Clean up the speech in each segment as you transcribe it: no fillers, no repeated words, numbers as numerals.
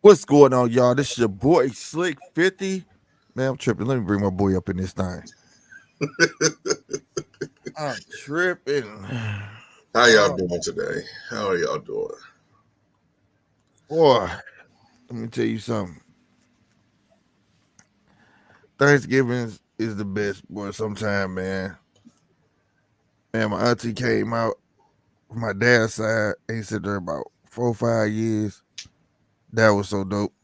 What's going on, y'all? This is your boy Slick 50. Man, I'm tripping. Let me bring my boy up in this thing. I'm tripping. How y'all doing today? How are y'all doing? Boy, let me tell you something. Thanksgiving is the best, boy, sometime, man. Man, my auntie came out from my dad's side. He sit there about 4 or 5 years. That was so dope.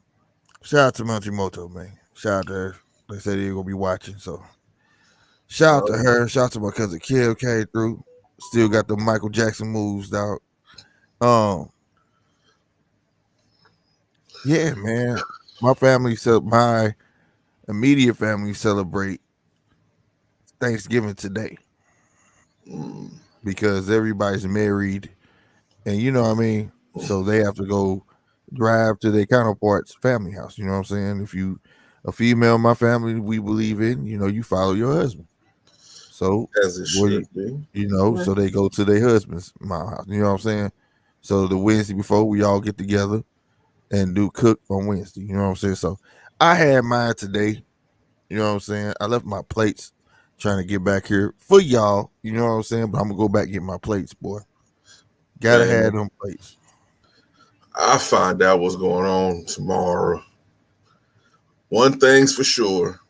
Shout out to Moto, man. Shout out to her. They said they were going to be watching, so shout out to her. Shout out to my cousin Kim came through. Still got the Michael Jackson moves, dog. Um, yeah, man. My immediate family celebrate Thanksgiving today because everybody's married, and you know what I mean. So they have to go drive to their counterpart's family house. You know what I'm saying? If you a female in my family, we believe in, you follow your husband. So As it what should be. so they go to their husband's my house. You know what I'm saying? So the Wednesday before, we all get together and do cook on Wednesday. You know what I'm saying? So I had mine today. You know what I'm saying? I left my plates trying to get back here for y'all. You know what I'm saying? But I'm gonna go back and get my plates, boy. Gotta have Man, them plates. I find out what's going on tomorrow. One thing's for sure.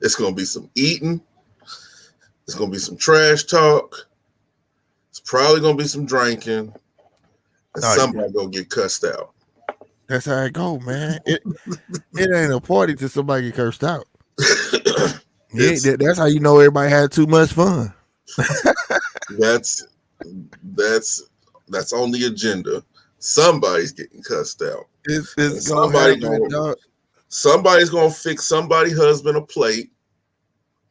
It's gonna be some eating. It's gonna be some trash talk. It's probably gonna be some drinking. And Oh, yeah. somebody gonna get cussed out. That's how it go, man. It ain't a party till somebody get cursed out. it's That's how you know everybody had too much fun. that's that's that's on the agenda. Somebody's getting cussed out. It's And gonna happen, dog. somebody's gonna fix somebody's husband a plate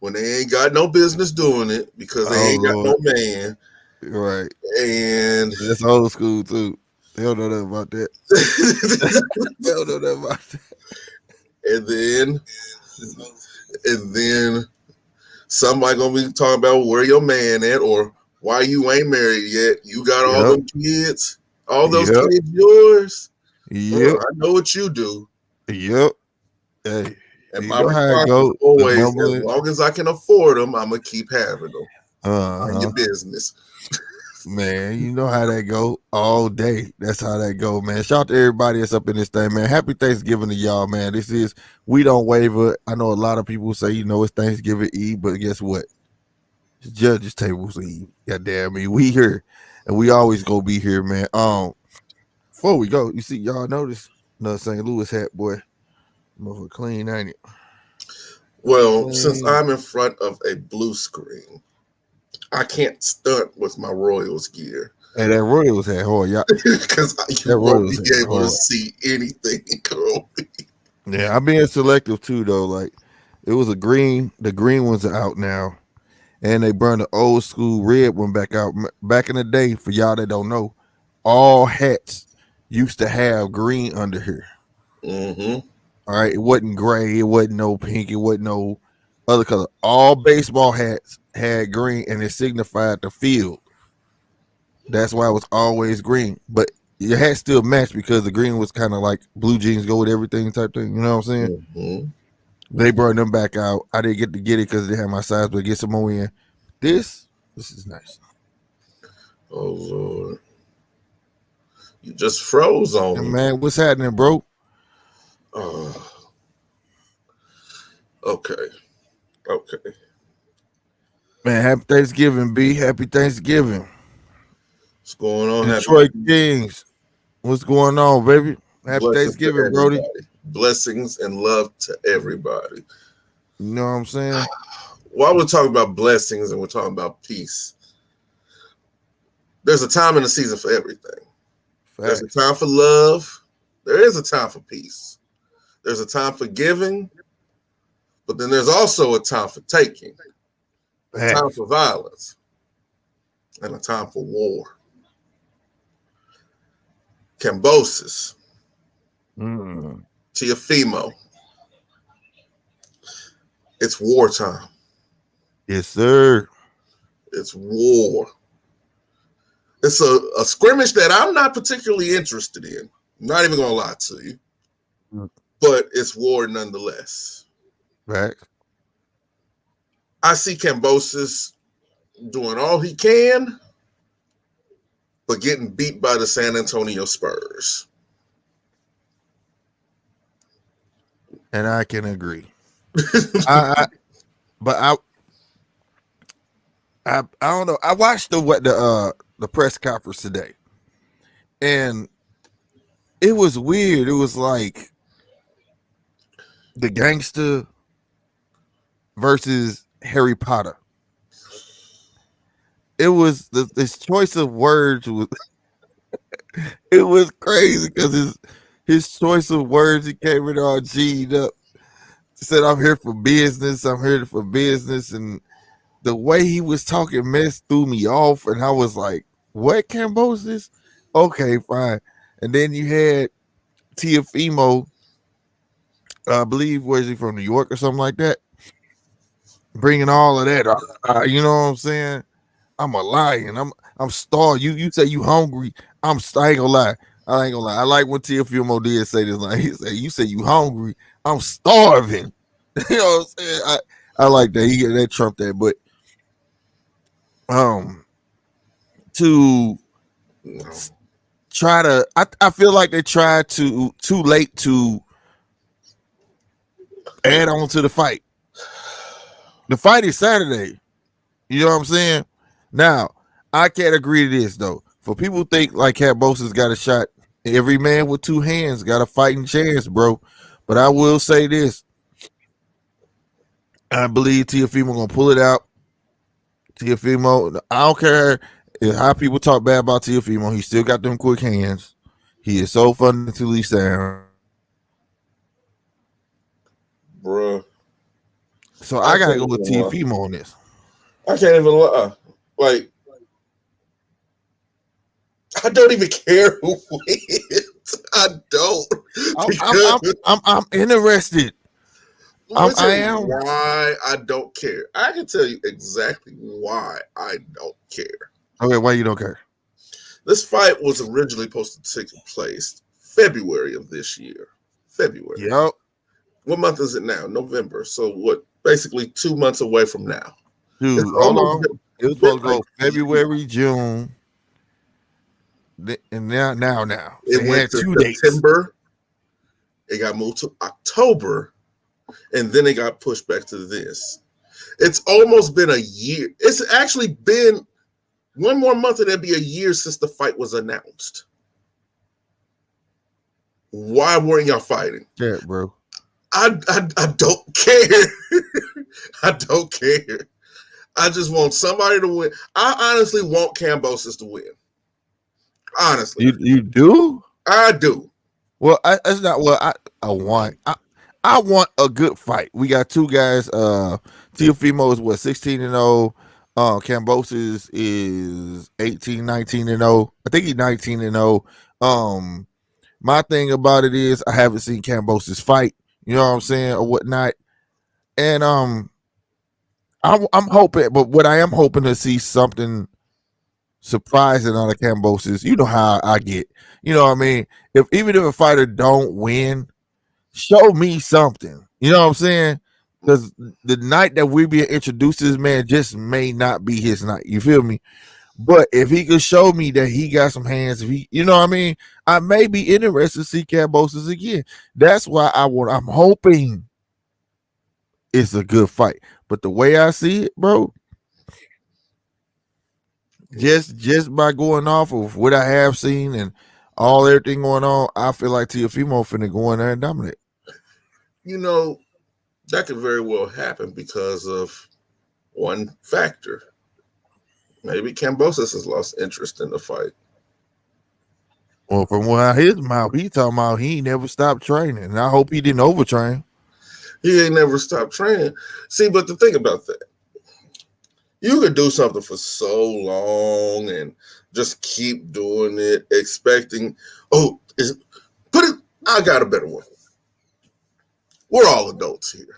when they ain't got no business doing it because they Oh ain't got Lord, no man. right. And That's old school too. They don't know nothing about that. They don't know nothing about that. and then and then somebody gonna be talking about where your man at or why you ain't married yet. You got all Yep. them kids, all those Yep. kids yours. Yep. I know what you do. Yep. Hey, And you my know how it response is go. The always, as mumbling. long as I can afford them, I'm gonna keep having them. Mind Uh-huh. your business. Man, you know how that go all day. That's how that go, man. Shout out to everybody that's up in this thing, man. Happy Thanksgiving to y'all, man. This is We Don't Waver. I know a lot of people say, it's Thanksgiving Eve, but guess what? It's Judge's Tables Eve. God damn me. We here. And we always go be here, man. Before we go, you see, y'all notice another St. Louis hat, boy. Motherfucker clean, ain't it? Well, since Clean. I'm in front of a blue screen, I can't stunt with my Royals gear Hey, that Royals hat hard, y'all. because you That won't be Royals hat able to hard. see anything. Yeah, I'm being selective too, though. Like, it was the green ones are out now. And they burned the old school red one back out. Back in the day, for y'all that don't know, all hats used to have green under here. Mm-hmm. All right, it wasn't gray, it wasn't no pink, it wasn't no other color. All baseball hats had green, and it signified the field. That's why it was always green. But your hat still matched because the green was kind of like blue jeans go with everything type thing. You know what I'm saying? Mm-hmm. They brought them back out. I didn't get to get it because they had my size, but get some more in. This is nice. Oh Lord, you just froze on And me. man, what's happening, bro? Oh, okay, okay. Man, happy Thanksgiving, B. Happy Thanksgiving. What's going on? Happy Detroit Kings. What's going on, baby? Happy blessings to Thanksgiving, Brody. everybody. Blessings and love to everybody. You know what I'm saying? While we're talking about blessings and we're talking about peace, there's a time and a season for everything. There's a Facts. time for love. There is a time for peace. There's a time for giving, but then there's also a time for taking, a time Facts. for violence, and a time for war. Cambosis, Mm. Teofimo. It's wartime. Yes, sir. It's war. It's a scrimmage that I'm not particularly interested in. I'm not even gonna lie to you, Mm. but it's war nonetheless. Right. I see Cambosis doing all he can, but getting beat by the San Antonio Spurs. And I can agree. I but I don't know. I watched the press conference today, and it was weird. It was like the gangster versus Harry Potter. It was this choice of words was it was crazy because his choice of words, he came in all G'd up. Said, "I'm here for business. I'm here for business," and the way he was talking mess threw me off, and I was like, "What Cambosis? Okay, fine." And then you had Tiafimo, I believe, was he from New York or something like that, bringing all of that. You know what I'm saying? I'm a lion. I'm starved. You say you hungry. I ain't gonna lie. I ain't gonna lie. I like when Tiafimo did say this. Like he said, "You say you hungry. I'm starving." You know what I'm saying? I like that. He that trumped that, but um to No. try to I feel like they tried to too late to add on to the fight. The fight is Saturday. You know what I'm saying? Now, I can't agree to this though. For people who think like Cambosa's got a shot, every man with two hands got a fighting chance, bro. But I will say this. I believe Tiafimo gonna pull it out. Tiafimo, I don't care how people talk bad about Tiafimo. He still got them quick hands. He is so fundamentally sound. Bruh. So I I gotta can't go with even lie. Tiafimo on this. I can't even lie. Like, I don't even care who wins. I don't. Because I'm interested. let me tell I you am. why I don't care. I can tell you exactly why I don't care. Okay, why you don't care? This fight was originally supposed to take place February of this year. February. Yep. What month is it now? November. So what? Basically 2 months away from now. It's Dude, hold almost on. It was been supposed to like go February, June, and now. it They went had to 2 dates. September. It got moved to October, and then it got pushed back to this. It's almost been a year. It's actually been one more month, and it'd be a year since the fight was announced. Why weren't y'all fighting? Yeah, bro. I don't care. I don't care. I just want somebody to win. I honestly want Cambosis to win. Honestly, You do? I do. Well, that's not what I want. I want a good fight. We got two guys. Teofimo is what 16-0. Cambosis is 18, 19-0. I think he's 19-0. My thing about it is I haven't seen Cambosis fight. You know what I'm saying or whatnot. And I'm hoping, but what I am hoping to see something surprising out of Cambosis. You know how I get. You know what I mean? Even if a fighter don't win, show me something. You know what I'm saying? Because the night that we be introduced to this man just may not be his night. You feel me? But if he could show me that he got some hands, if he, you know what I mean, I may be interested to see Cambosis again. That's why I'm hoping it's a good fight. But the way I see it, bro, just by going off of what I have seen and all everything going on, I feel like Teofimo finna go in there and dominate. You know, that could very well happen because of one factor. Maybe Cambosis has lost interest in the fight. Well, from what his mouth, he talking about he never stopped training, and I hope he didn't overtrain. He ain't never stopped training. See, but the thing about that, You could do something for so long and just keep doing it, expecting, oh, put it. I got a better one. We're all adults here.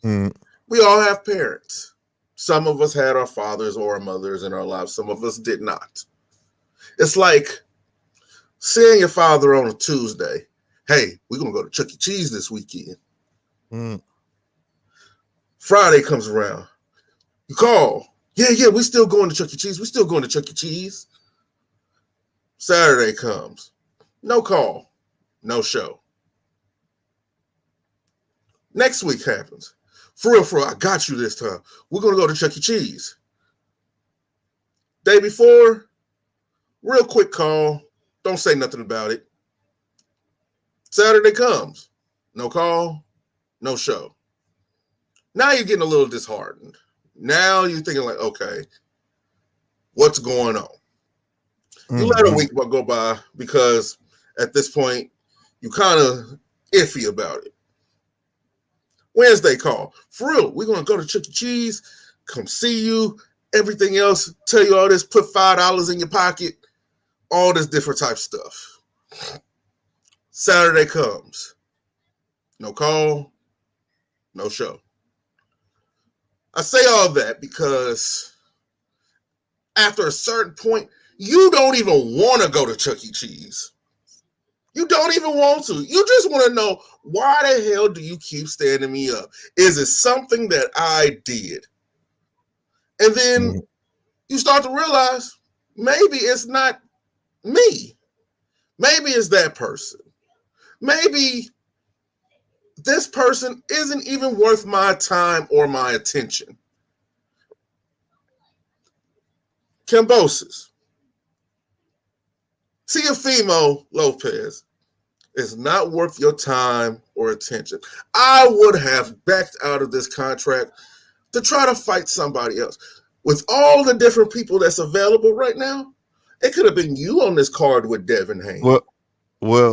Mm. We all have parents. Some of us had our fathers or our mothers in our lives. Some of us did not. It's like seeing your father on a Tuesday. Hey, we're going to go to Chuck E. Cheese this weekend. Mm. Friday comes around. You call. Yeah, we still going to Chuck E. Cheese. We still going to Chuck E. Cheese. Saturday comes. No call. No show. Next week happens. For real, I got you this time. We're going to go to Chuck E. Cheese. Day before, real quick call. Don't say nothing about it. Saturday comes. No call. No show. Now you're getting a little disheartened. Now you're thinking like, okay, what's going on? You let a week go by because at this point, you kind of iffy about it. Wednesday call. For real, we're going to go to Chuck E. Cheese, come see you, everything else, tell you all this, put $5 in your pocket, all this different type stuff. Saturday comes. No call, no show. I say all that because after a certain point, you don't even want to go to Chuck E. Cheese. You don't even want to. You just want to know, why the hell do you keep standing me up? Is it something that I did? And then you start to realize maybe it's not me. Maybe it's that person. Maybe this person isn't even worth my time or my attention. Cambosis. Teofimo Lopez is not worth your time or attention. I would have backed out of this contract to try to fight somebody else. With all the different people that's available right now, it could have been you on this card with Devin Haney. Well,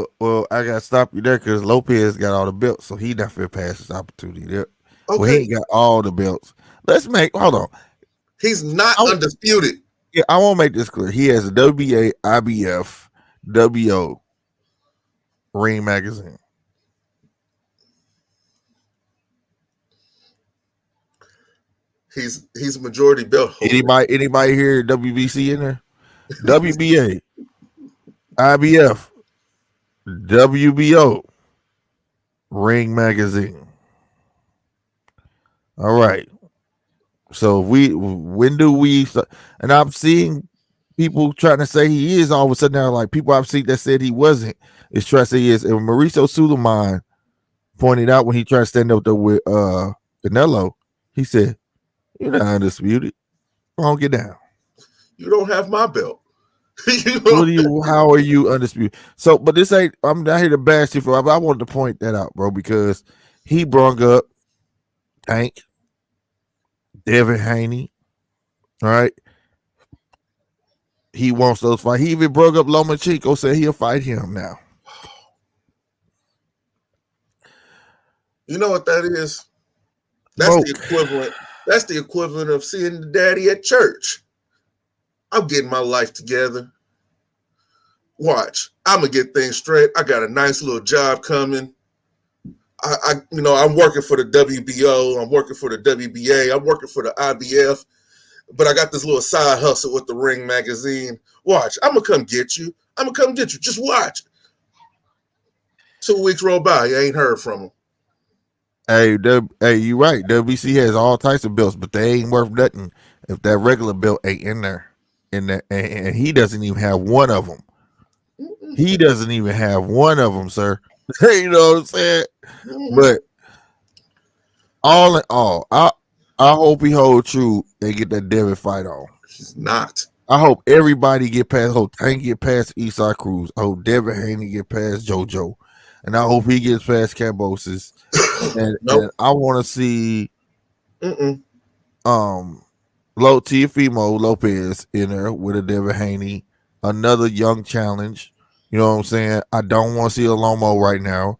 I gotta stop you there because Lopez got all the belts, so he definitely passed his opportunity there. Okay. Well, he ain't got all the belts. Hold on. He's not undisputed. Yeah, I want to make this clear. He has a WBA, IBF, WO, Ring Magazine. He's a majority belt holder. Anybody here WBC in there? WBA, IBF, WBO, Ring Magazine. All right. So when do we start? And I'm seeing people trying to say he is, all of a sudden now, like people I've seen that said he wasn't, is trying to say he is. And Mauricio Suleiman pointed out when he tried to stand up there with Canelo, he said, "You're not undisputed. Don't get down. You don't have my belt. How are you undisputed?" So, but this ain't, I'm not here to bash you for, I wanted to point that out, bro, because he brought up Tank, Devin Haney, all right? He wants those fights. He even broke up Lomachenko, said he'll fight him now. You know what that is? That's the equivalent. That's the equivalent of seeing the daddy at church. I'm getting my life together. Watch, I'm gonna get things straight. I got a nice little job coming. I'm working for the WBO. I'm working for the WBA. I'm working for the IBF. But I got this little side hustle with the Ring Magazine. Watch, I'm gonna come get you. Just watch. 2 weeks roll by, you ain't heard from him. Hey, you right. WBC has all types of belts, but they ain't worth nothing if that regular belt ain't in there. And he doesn't even have one of them. He doesn't even have one of them, sir. You know what I'm saying? But all in all, I hope he hold true and get that Devin fight on. He's not. I hope everybody get past. I hope Tank get past Eastside Cruz. I hope Devin Haney get past JoJo, and I hope he gets past Cambosis. And I want to see Teofimo Lopez in there with a Devin Haney, another young challenge. You know what I'm saying? I don't want to see a Lomo right now.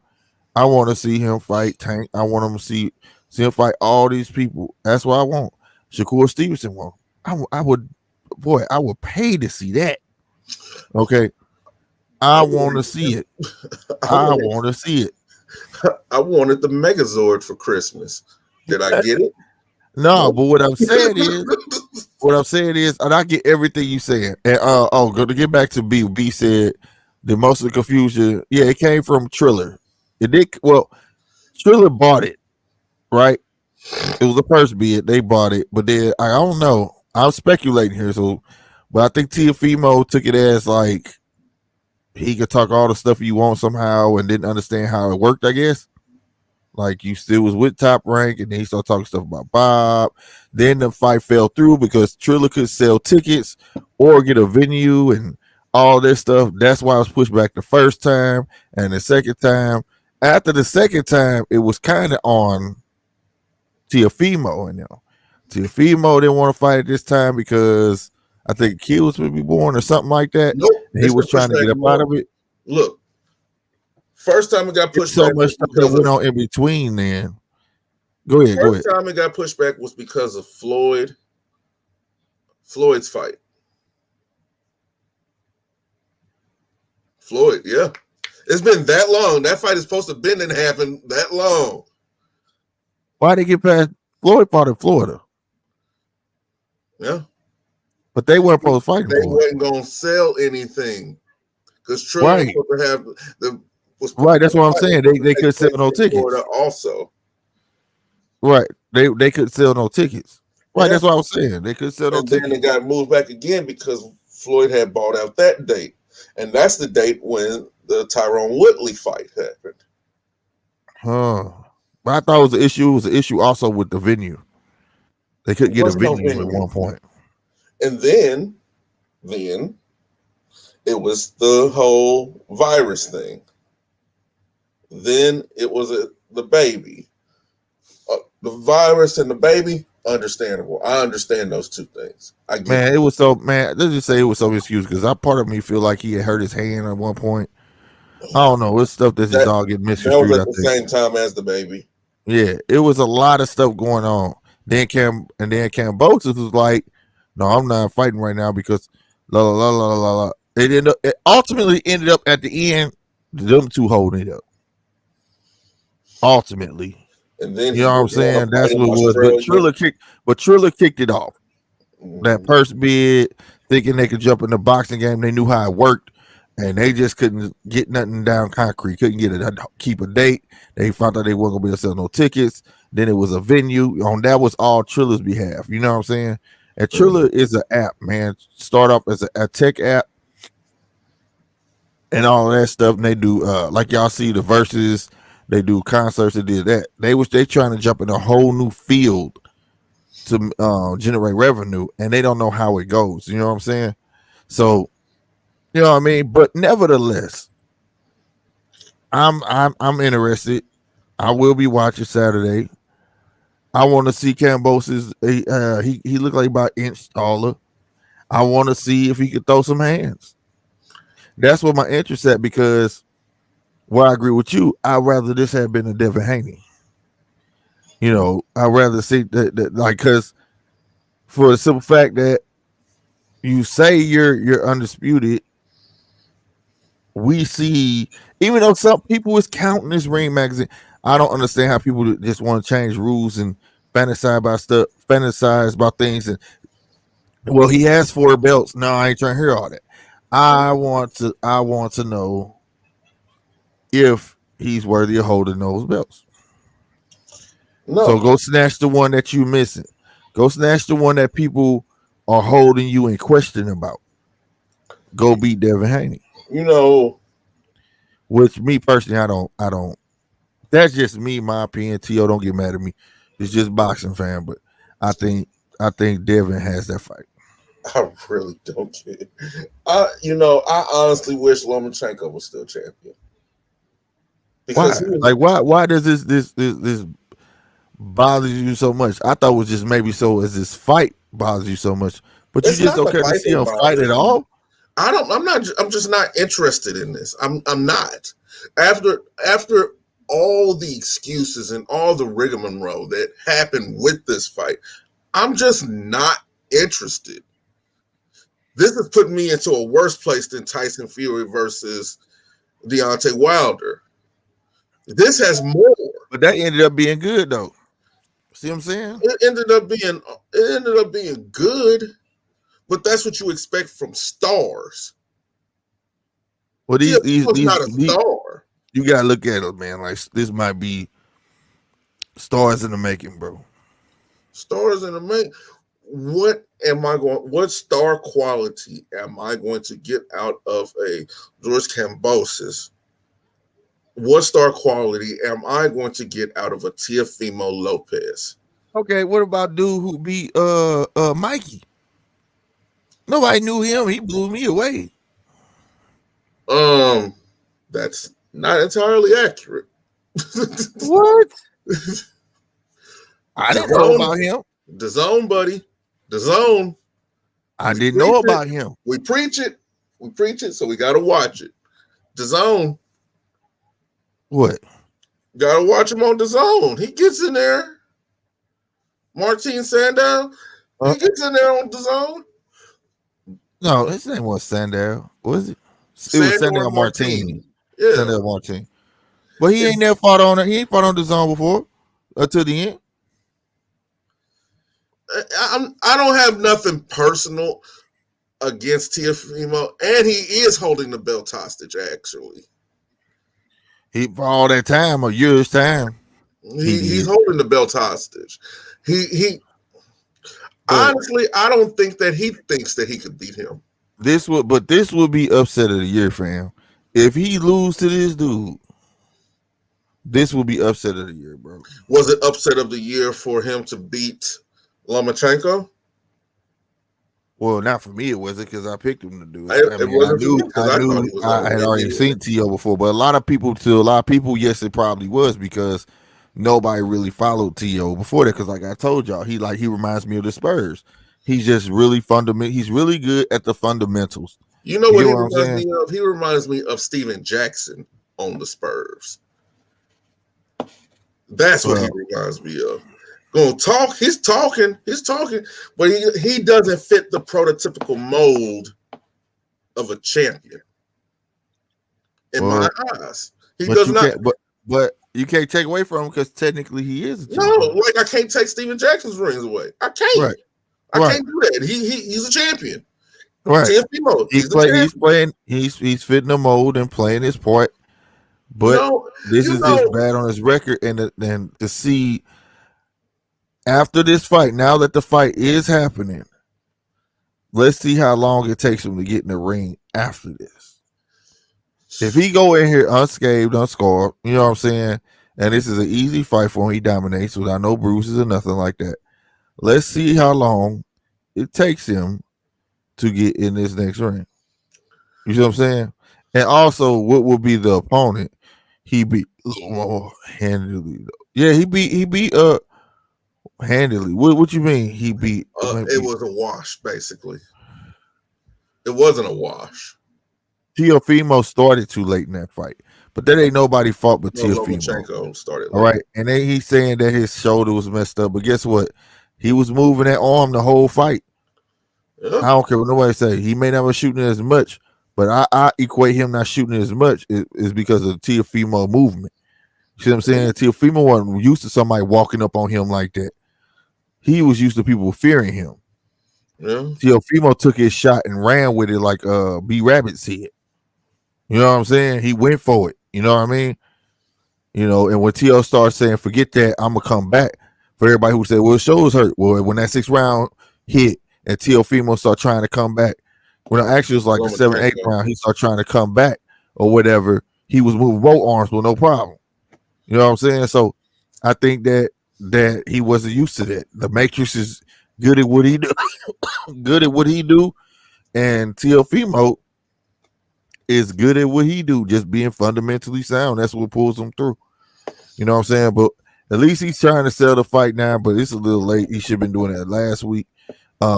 I want to see him fight Tank. I want him to see him fight all these people. That's what I want. Shakur Stevenson won. I would, boy, I would pay to see that. Okay, I I want to wanted, see it. I I wanted, want to see it. I wanted the Megazord for Christmas. Did I get it? No, Nope. but what I'm saying is, and I get everything you saying. And go to get back to B. B said the most of the confusion. Yeah, it came from Triller. It did well. Triller bought it, right? It was the first bid. They bought it, but then I don't know. I'm speculating here, so but I think Tiafimo took it as like he could talk all the stuff you want somehow and didn't understand how it worked, I guess. Like you still was with Top Rank, and then he started talking stuff about Bob. Then the fight fell through because Triller could sell tickets or get a venue and all this stuff. That's why I was pushed back the first time and the second time. After the second time, it was kind of on Tiafimo and them. Tiafimo didn't want to fight at this time because I think a kid was to be born or something like that. Nope. And he It's been was pushed trying to back get up out more. of it. Look, first time it got It's pushed so back much was stuff that because went of on in between then. Go ahead, go ahead. first time it got pushed back was because of Floyd's fight. Floyd, yeah. It's been that long. That fight is supposed to have been and happen that long. Why they get past Floyd fought in Florida? Yeah. But they weren't supposed to fight in They Florida. wasn't gonna sell anything. Because Triller Right. was supposed to have the was Right, that's what I'm saying. They take could sell place no in tickets. Florida also. Right. They could sell no tickets. Right, Yeah. that's what I was saying. They could sell no And then it tickets. got moved back again because Floyd had bought out that date. And that's the date when the Tyrone Woodley fight happened. Huh. But I thought it was an issue. It was an issue also with the venue. They couldn't There get a was no venue at venue. one point. And then it was the whole virus thing. Then it was the baby. The virus and the baby, understandable. I understand those two things. I get Man, it. it was so man. Let's just say it was so excuse because I part of me feel like he had hurt his hand at one point. I don't know. It's stuff that's just That all getting that was misconstrued. at I the think. same time as the baby. Yeah, it was a lot of stuff going on. Then Cambosis was like, "No, I'm not fighting right now because la la la la la la." It ultimately ended up at the end, them two holding it up. Ultimately, And then you he know what I'm didn't want saying? to fight That's in what it was. Australia. But Triller kicked it off. That Mhm. purse bid, thinking they could jump in the boxing game. They knew how it worked, and they just couldn't get nothing down concrete. Couldn't get it. Keep a date. They found out they weren't gonna be able to sell no tickets. Then it was a venue. On that was all Triller's behalf. You know what I'm saying? And Triller is an app, man. Start off as a tech app and all that stuff. And they do like y'all see the verses. They do concerts. They did that. They trying to jump in a whole new field to generate revenue, and they don't know how it goes. You know what I'm saying? So you know what I mean. But nevertheless, I'm interested. I will be watching Saturday. I want to see Cambosis. He looked like about inch taller. I want to see if he could throw some hands. That's what my interest at because where I agree with you, I'd rather this had been a Devin Haney. You know, I'd rather see that like because for the simple fact that you say you're undisputed, we see even though some people is counting this ring magazine, I don't understand how people just want to change rules and fantasize about things. And well, he has 4 belts. No, I ain't trying to hear all that. I want to know if he's worthy of holding those belts. So No, go snatch the one that you missing. Go snatch the one that people are holding you in question about. Go beat Devin Haney. you know, Which me personally, I don't. That's just me, my opinion. To don't get mad at me. It's just boxing fan, but I think I think Devin has that fight. I really don't care. I honestly wish Lomachenko was still champion because Why? he was. Like why does this bother you so much? I thought it was just maybe so as this fight bothers you so much, but you It's just not don't the care to fight see that him fight at bothers me. all. I don't. I'm not. I'm just not interested in this. I'm not. After all the excuses and all the rigmarole that happened with this fight, I'm just not interested. This is putting me into a worse place than Tyson Fury versus Deontay Wilder. This has more. But that ended up being good though. See what I'm saying? It ended up being good, but that's what you expect from stars. Well, TFO's not a star. you gotta look at it, man. Like this might be stars in the making, bro. Stars in the main. What star quality am I going to get out of a George Kambosos? What star quality am I going to get out of a Teofimo Lopez? Okay, what about dude who beat Mikey? Nobody knew him. He blew me away. That's not entirely accurate. What? I didn't know about him. The zone, buddy. The zone. I didn't know about him. We preach it. We preach it, so we gotta watch it. The zone. What? Gotta watch him on the zone. He gets in there. Martin Sandow. He gets in there on the zone. No, his name was Sandow. Was it? It was Sandow Martin. Yeah. Sandow Martin. But he ain't never fought on it. He ain't fought on the zone before. Until the end. I don't have nothing personal against Teofimo, and he is holding the belt hostage. Actually, he for all that time, a year's time, he's holding the belt hostage. He honestly, I don't think that he thinks that he could beat him. This would be upset of the year for him if he lose to this dude. This will be upset of the year, bro. Was it upset of the year for him to beat Lomachenko? Well, not for me, it wasn't because I picked him to do it. I had already seen T.O. before, but a lot of people, yes, it probably was because nobody really followed T.O. before that. Because, like I told y'all, he reminds me of the Spurs. He's just really fundamental. He's really good at the fundamentals. You know what he reminds me of? He reminds me of Steven Jackson on the Spurs. That's what he reminds me of. Gonna talk, he's talking, but he doesn't fit the prototypical mold of a champion. In my eyes. He does not. But you can't take away from him because technically he is a champion. No, like I can't take Steven Jackson's rings away. I can't. Right. I can't do that. He's a champion. Right. He's fitting the mold and playing his part. But this is just bad on his record, and to see after this fight, now that the fight is happening, let's see how long it takes him to get in the ring after this. If he go in here unscathed, unscarred, you know what I'm saying, and this is an easy fight for him, he dominates without no bruises or nothing like that. Let's see how long it takes him to get in this next ring. You see what I'm saying? And also, what will be the opponent? He beat a little more handily. Yeah, he beat handily. What you mean? He beat? It was a wash, basically. It wasn't a wash. Teofimo started too late in that fight, but that ain't nobody fault but Teofimo. Started. All right, and then he's saying that his shoulder was messed up, but guess what? He was moving that arm the whole fight. Yeah. I don't care what nobody say. He may not be shooting as much, but I equate him not shooting as much is because of the Teofimo movement. You see what I'm saying? Teofimo wasn't used to somebody walking up on him like that. He was used to people fearing him. Yeah. Teofimo took his shot and ran with it like B Rabbit said. You know what I'm saying? He went for it. You know what I mean? You know, and when T.O. starts saying, forget that, I'm going to come back. For everybody who said, well, his shoulders hurt. Well, when that 6th round hit and Teofimo started trying to come back, when actually it was like the 7th, 8th round, he started trying to come back or whatever, he was moving both arms with no problem. You know what I'm saying? So I think that he wasn't used to that. The Matrix is good at what he do, and Teofimo is good at what he do, just being fundamentally sound. That's what pulls him through. You know what I'm saying? But at least he's trying to sell the fight now, but it's a little late. He should have been doing that last week.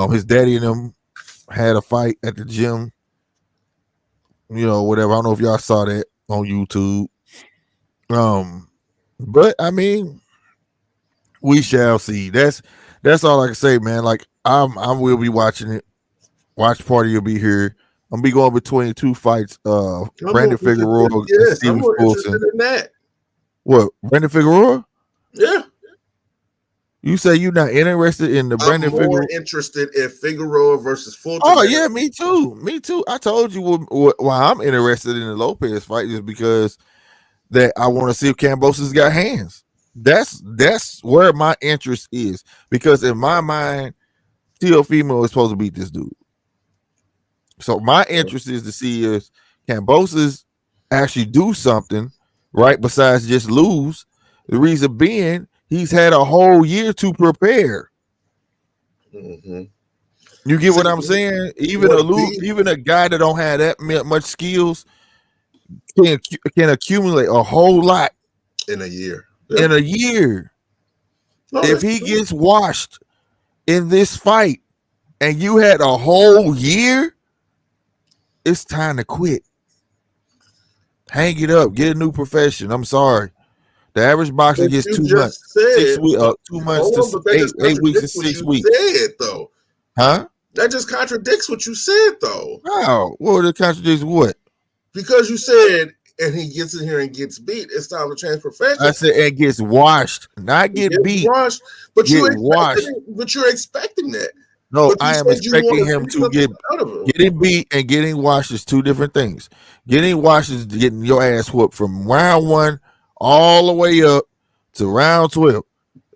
His daddy and him had a fight at the gym. You know, whatever. I don't know if y'all saw that on YouTube. But I mean, we shall see. That's That's all I can say, man. Like I will be watching it. Watch party will be here. I'm gonna be going between two fights. I'm more Brandon Figueroa interested. and Yes, I'm Steven more interested Fulton. in that. What? Brandon Figueroa? Yeah, You say you're not interested in the I'm Brandon more Figueroa? interested in Figueroa versus Fulton. Oh yeah, me too. Me too. I told you why I'm interested in the Lopez fight is because that I want to see if Cambosa's got hands. That's where my interest is because in my mind, Teofimo is supposed to beat this dude. So my interest is to see if Cambosa's actually do something right besides just lose. The reason being, he's had a whole year to prepare. Mm-hmm. You get See, what I'm saying? what B Even a guy that don't have that much skills can accumulate a whole lot in a year? Yeah, in a year. no, If that's he true. gets washed in this fight and you had a whole year, it's time to quit. Hang it up. Get a new profession. I'm sorry. The average boxer But gets you 2 months, just said, 2 months hold to on, but that just 8 weeks to contradicts what 6 weeks. you said, though. Huh? That just contradicts what you said, though. Wow. What the contradicts? What? Because you said, and he gets in here and gets beat, it's time to change profession. I said it gets washed, not He get gets beat. washed, but Get washed. you're expecting that. No, But you I am said you want expecting to him see to something get out of him. getting beat and getting washed is two different things. Getting washed is getting your ass whooped from round 1 all the way up to round 12.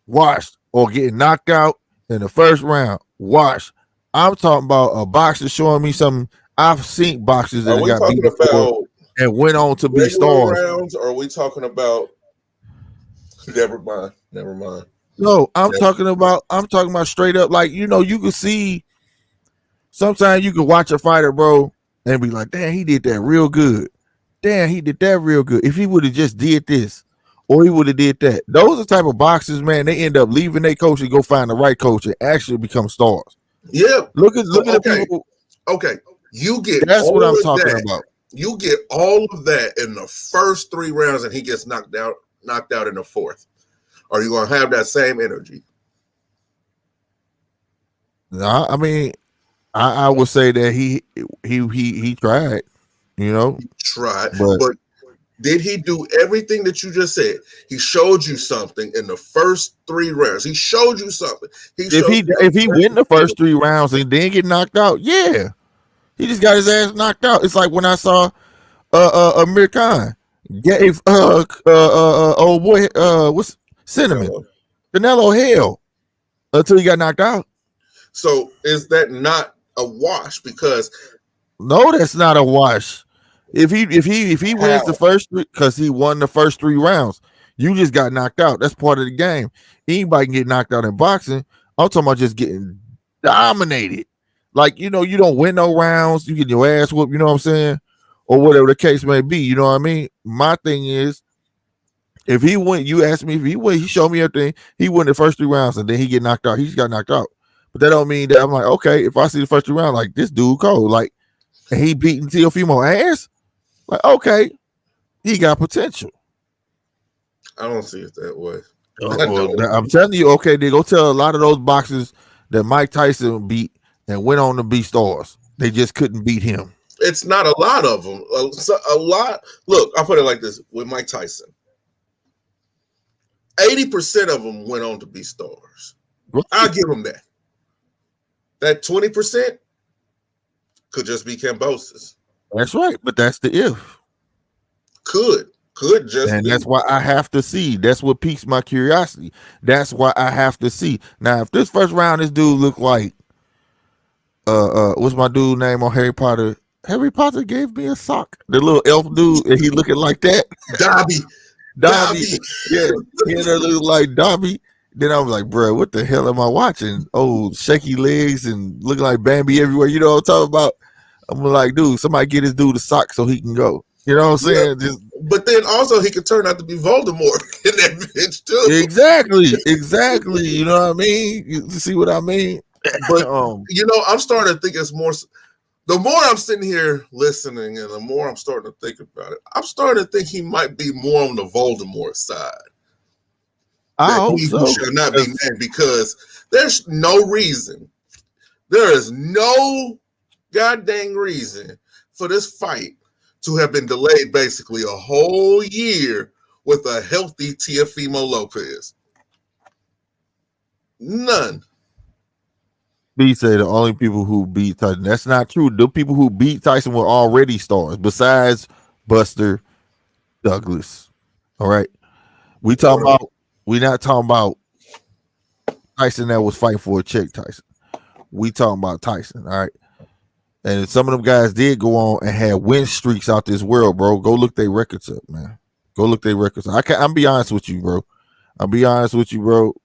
Washed or getting knocked out in the first round. Washed. I'm talking about a boxer showing me something. I've seen boxers that Are have we got beat talking before about and went on to be regular stars. rounds, or are we talking about? Never mind. Never mind. No, Never. I'm talking about straight up. Like, you can see sometimes you can watch a fighter, bro, and be like, damn, he did that real good. Damn, he did that real good. If he would have just did this, or he would have did that. Those are the type of boxers, man, they end up leaving their coach and go find the right coach and actually become stars. Yeah. Look at So the people. okay. You get That's what I'm all of talking that. about. You get all of that in the first 3 rounds, and he gets knocked out in the fourth. Are you gonna have that same energy? Nah, I mean, I would say that he tried, Try, but but did he do everything that you just said? He showed you something in the first 3 rounds. He showed you something. He if showed he win the first 3 rounds and then get knocked out, yeah, he just got his ass knocked out. It's like when I saw Amir Khan gave old boy what's Cinnamon Canelo hell until he got knocked out. So is that not a wash? Because No, that's not a wash. If he wins the first 3, because he won the first 3 rounds, you just got knocked out. That's part of the game. Anybody can get knocked out in boxing. I'm talking about just getting dominated. Like, you don't win no rounds, you get your ass whooped, you know what I'm saying? Or whatever the case may be, you know what I mean? My thing is, if he win, you asked me if he win, he showed me everything. He won the first 3 rounds and then he get knocked out. He just got knocked out. But that don't mean that I'm like, okay, if I see the first 3 rounds, like this dude cold, like, and he beating Teofimo ass, like, okay, he got potential. I don't see it that way. I'm telling you, okay, they go tell a lot of those boxers that Mike Tyson beat and went on to be stars. They just couldn't beat him. It's not a lot of them. A lot. Look, I'll put it like this: with Mike Tyson, 80% of them went on to be stars. Right. I'll give them that. That 20% could just be Cambosis. That's right, but that's the if. Could just And be. that's why I have to see. That's what piques my curiosity. That's why I have to see. Now, if this first round, this dude look like what's my dude name on Harry Potter? Harry Potter gave me a sock. The little elf dude, and he looking like that. Dobby. Yeah, he look like Dobby. Then I was like, bro, what the hell am I watching? Oh, shaky legs and looking like Bambi everywhere. You know what I'm talking about? I'm like, dude, somebody get this dude a sock so he can go. You know what I'm saying? Yeah. But then also he could turn out to be Voldemort in that bitch too. Exactly. You know what I mean? You see what I mean? But I'm starting to think it's more. The more I'm sitting here listening, and the more I'm starting to think about it, I'm starting to think he might be more on the Voldemort side. I that hope he who so. shall not be named, because there's no reason. There is no goddamn reason for this fight to have been delayed basically a whole year with a healthy Teofimo Lopez. None. B say the only people who beat Tyson. That's not true. The people who beat Tyson were already stars, besides Buster Douglas. All right. We talking about we not talking about Tyson that was fighting for a check Tyson. We talking about Tyson, all right. And some of them guys did go on and had win streaks out this world, bro. Go look their records up, man. Go look their records up. I'm be honest with you, bro. I'll be honest with you, bro.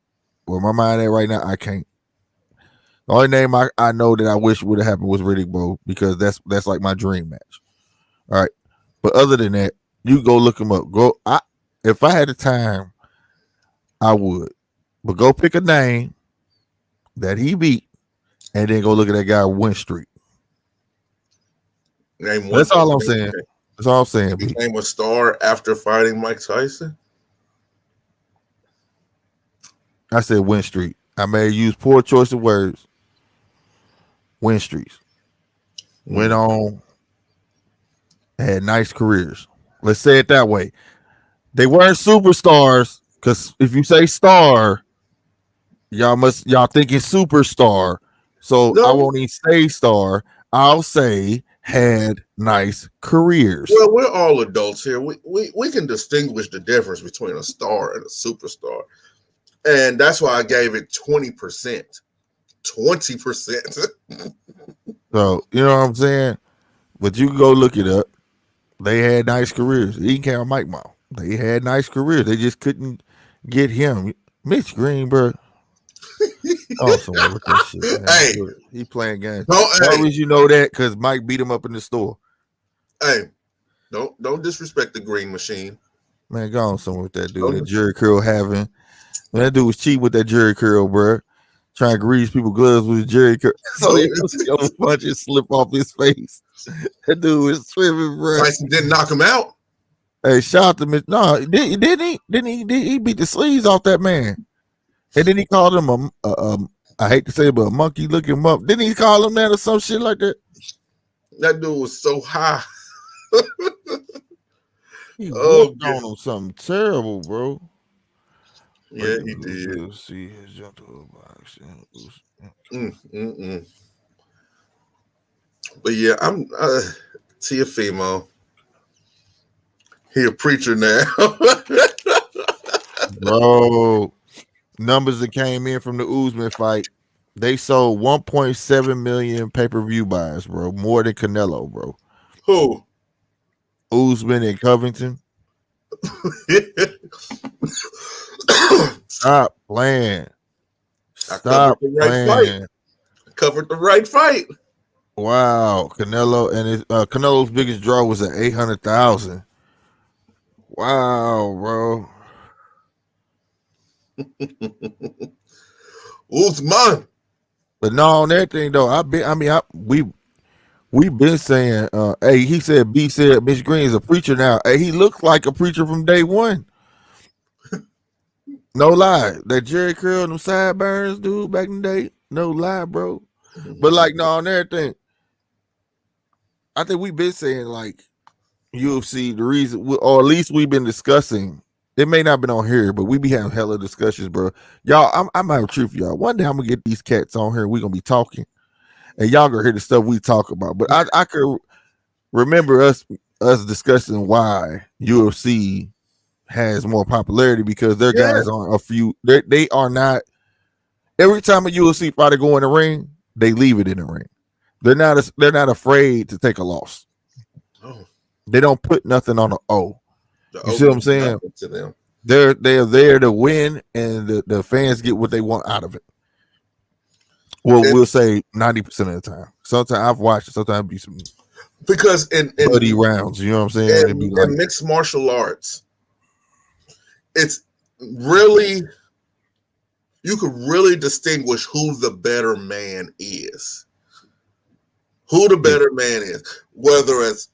Where my mind at right now, I can't. The only name I know that I wish would have happened was Riddick Bowe, because that's like my dream match. All right. But other than that, you go look him up. If I had the time, I would. But go pick a name that he beat and then go look at that guy win streak. Name one. That's all I'm saying. That's all I'm saying. He became a star after fighting Mike Tyson. I said win streak. I may use poor choice of words. Win streaks. Went on, had nice careers. Let's say it that way. They weren't superstars, because if you say star, y'all thinking superstar. So No. I won't even say star. I'll say had nice careers. Well, we're all adults here. We can distinguish the difference between a star and a superstar. And that's why I gave it 20%. 20%. So, you know what I'm saying? But you can go look it up. They had nice careers. He can't Mike Mouth. They had nice careers. They just couldn't get him. Mitch Greenberg. Oh, somewhere with that shit, man. Hey, he playing games. Hey, always you know that because Mike beat him up in the store. Hey, don't disrespect the green machine. Man, go on somewhere with that dude. That Jerry Curl having. Man, that dude was cheap with that Jerry Curl, bro. Trying to grease people's gloves with his Jerry Curl. So he was punches slip off his face. That dude was swimming, bro. Tyson didn't knock him out. Hey, shout out to Mitch. No, didn't he? He beat the sleeves off that man. And then he called him I hate to say it, but a monkey look him up. Didn't he call him that or some shit like that? That dude was so high. He whooped on him something terrible, bro. Yeah, he did. See his jump to a box. But yeah, I'm Teofimo. He a preacher now. Bro, numbers that came in from the Usman fight, they sold 1.7 million pay-per-view buys, bro. More than Canelo, bro. Who? Usman and Covington. Stop playing. Stop playing. Covered the right fight. Wow, Canelo and his Canelo's biggest draw was at 800,000. Wow, bro. Usman. But no, on everything though, we've been saying, hey, he said B said Mitch Green is a preacher now. Hey, he looked like a preacher from day one. No lie. That Jerry Curl and them sideburns, dude, back in the day. No lie, bro. But like, no, on everything. I think we've been saying like UFC, the reason, or at least we've been discussing. It may not have been on here, but we be having hella discussions, bro. Y'all, I'm have a truth for y'all. One day I'm gonna get these cats on here. We're gonna be talking, and y'all gonna hear the stuff we talk about. But I could remember us discussing why UFC has more popularity, because their guys aren't a few. They are not. Every time a UFC fighter go in the ring, they leave it in the ring. They're not afraid to take a loss. Oh. They don't put nothing on an O. You see what I'm saying? To them. They're there to win, and the fans get what they want out of it. Well, we'll say 90% of the time. Sometimes I've watched it. Sometimes it'd be some because in bloody rounds. You know what I'm saying? In mixed martial arts, it's really, you could really distinguish who the better man is. Who the better man is, whether it's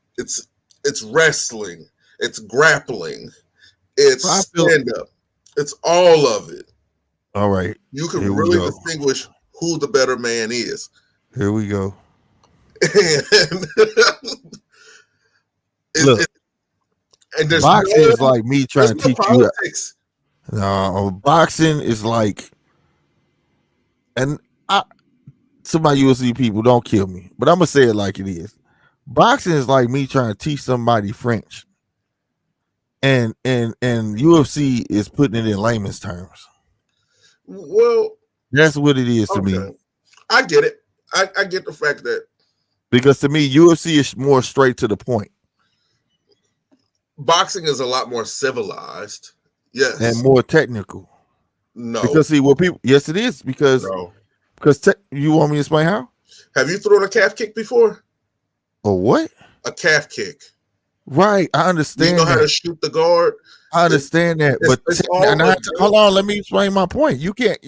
wrestling, it's grappling, it's stand up. It's all of it. All right, You here can we really go. distinguish who the better man is. Here we go. And, Look, it, and boxing is like me trying there's to no teach you. politics. Boxing is like, and some of my UFC people don't kill me, but I'm gonna say it like it is. Boxing is like me trying to teach somebody French, and UFC is putting it in layman's terms. Well, That's what it is to me. okay. I get it. I get the fact that Because to me, UFC is more straight to the point boxing is a lot more civilized. and Yes. more technical. No. Because see, what people, yes, it is because No. you want me to explain how? Have you thrown a calf kick before? Or what? A calf kick. Right, I You understand know how that. to shoot the guard. I understand that, but hold on, let me explain my point. You can't.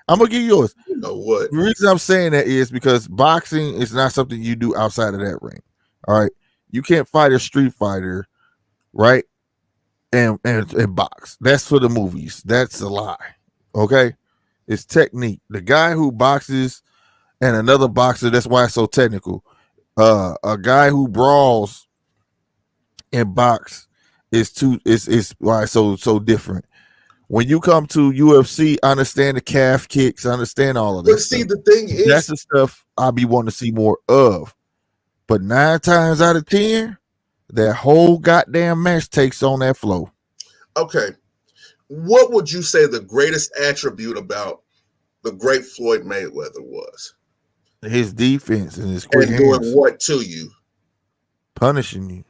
I'm gonna give you yours. You know what? The reason I'm saying that is because boxing is not something you do outside of that ring. All right, you can't fight a street fighter, right? And box. That's for the movies. That's a lie. Okay, it's technique. The guy who boxes and another boxer. That's why it's so technical. A guy who brawls and box is why it's so different. When you come to UFC, I understand the calf kicks, I understand all of that. But see, the thing is, that's the stuff I be wanting to see more of. But 9 times out of 10, that whole goddamn match takes on that flow. Okay, what would you say the greatest attribute about the great Floyd Mayweather was? His defense and his quick And hands. doing what to you? Punishing you.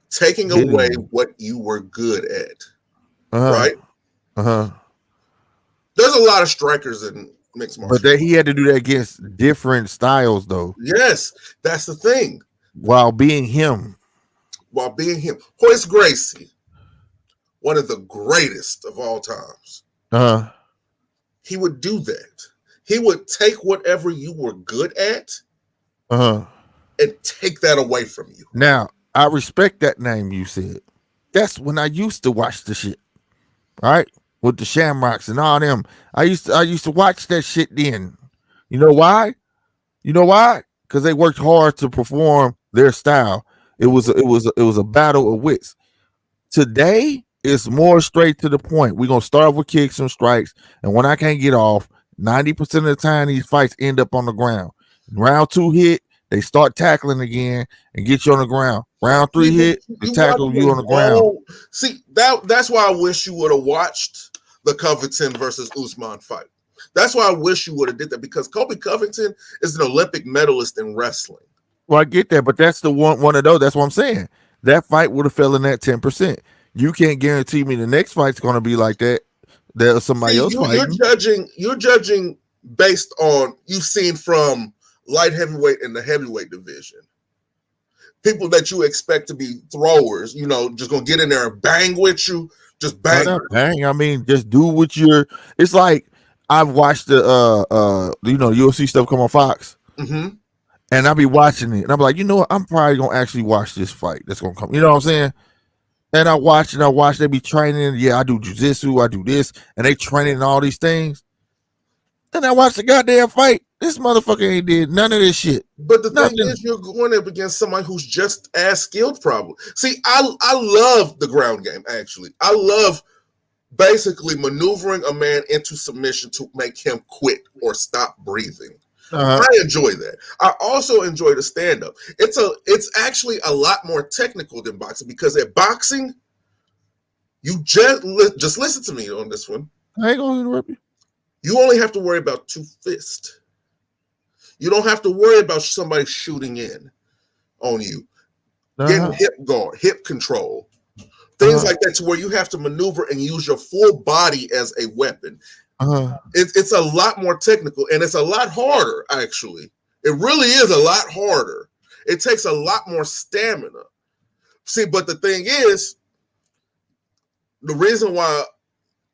Taking away what you were good at. Right? There's a lot of strikers in mixed martial arts. But he had to do that against different styles, though. Yes, that's the thing. While being him. Horace Gracie, one of the greatest of all times. He would do that. He would take whatever you were good at and take that away from you. Now, I respect that name you said. That's when I used to watch the shit. Right? With the Shamrocks and all them. I used to watch that shit then. You know why? Because they worked hard to perform their style. It was a battle of wits. Today, it's more straight to the point. We're gonna start with kicks and strikes, and when I can't get off, 90% of the time these fights end up on the ground. Round 2 hit, they start tackling again and get you on the ground. Round 3 hit, they tackle you on the ground. See, that's why I wish you would have watched the Covington versus Usman fight. That's why I wish you would have did that, because Kobe Covington is an Olympic medalist in wrestling. Well, I get that, but that's the one of those. That's what I'm saying. That fight would have fell in that 10%. You can't guarantee me the next fight's going to be like that. There's somebody else fighting. You're judging based on you've seen from light heavyweight and the heavyweight division. People that you expect to be throwers, just gonna get in there and bang with you, just bang. Bang. I mean, just do what you're. It's like I've watched the UFC stuff come on Fox, and I'll be watching it, and I'm like, you know what? I'm probably gonna actually watch this fight that's gonna come. You know what I'm saying? And I watch. They be training. Yeah, I do jiu-jitsu. I do this, and they training all these things. And I watch the goddamn fight. This motherfucker ain't did none of this shit. But the thing is, you're going up against somebody who's just as skilled, probably. See, I love the ground game, actually. I love basically maneuvering a man into submission to make him quit or stop breathing. I enjoy that. I also enjoy the stand-up. It's actually a lot more technical than boxing, because at boxing, you just listen to me on this one. I ain't gonna interrupt you. You only have to worry about 2 fists. You don't have to worry about somebody shooting in on you, getting hip guard, hip control, things like that, to where you have to maneuver and use your full body as a weapon. It's a lot more technical, and it's a lot harder, actually. It really is a lot harder. It takes a lot more stamina. See, but the thing is, the reason why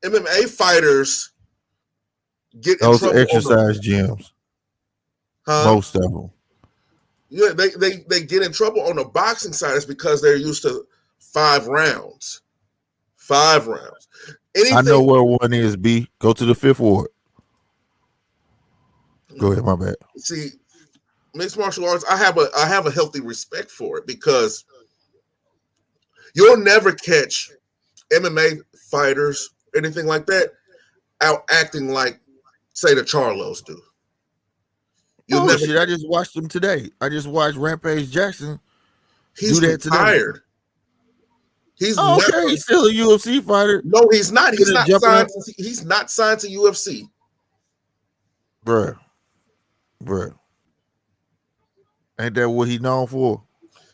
MMA fighters get in trouble, exercise gyms. Most of them. Yeah, they get in trouble on the boxing side is because they're used to 5 rounds, 5 rounds. I know Anything. where one is. B. Go to the Fifth Ward. Go ahead. My bad. See, mixed martial arts. I have a healthy respect for it because you'll never catch MMA fighters, anything like that, out acting like, say, the Charlos do. You'll Oh never. shit! I just watched him today. I just watched Rampage Jackson He's do that today. retired. He's Oh, never. okay. He's still a UFC fighter. No, he's not. He's not Jumping signed. up. He's not signed to UFC. Bruh. Ain't that what he known for?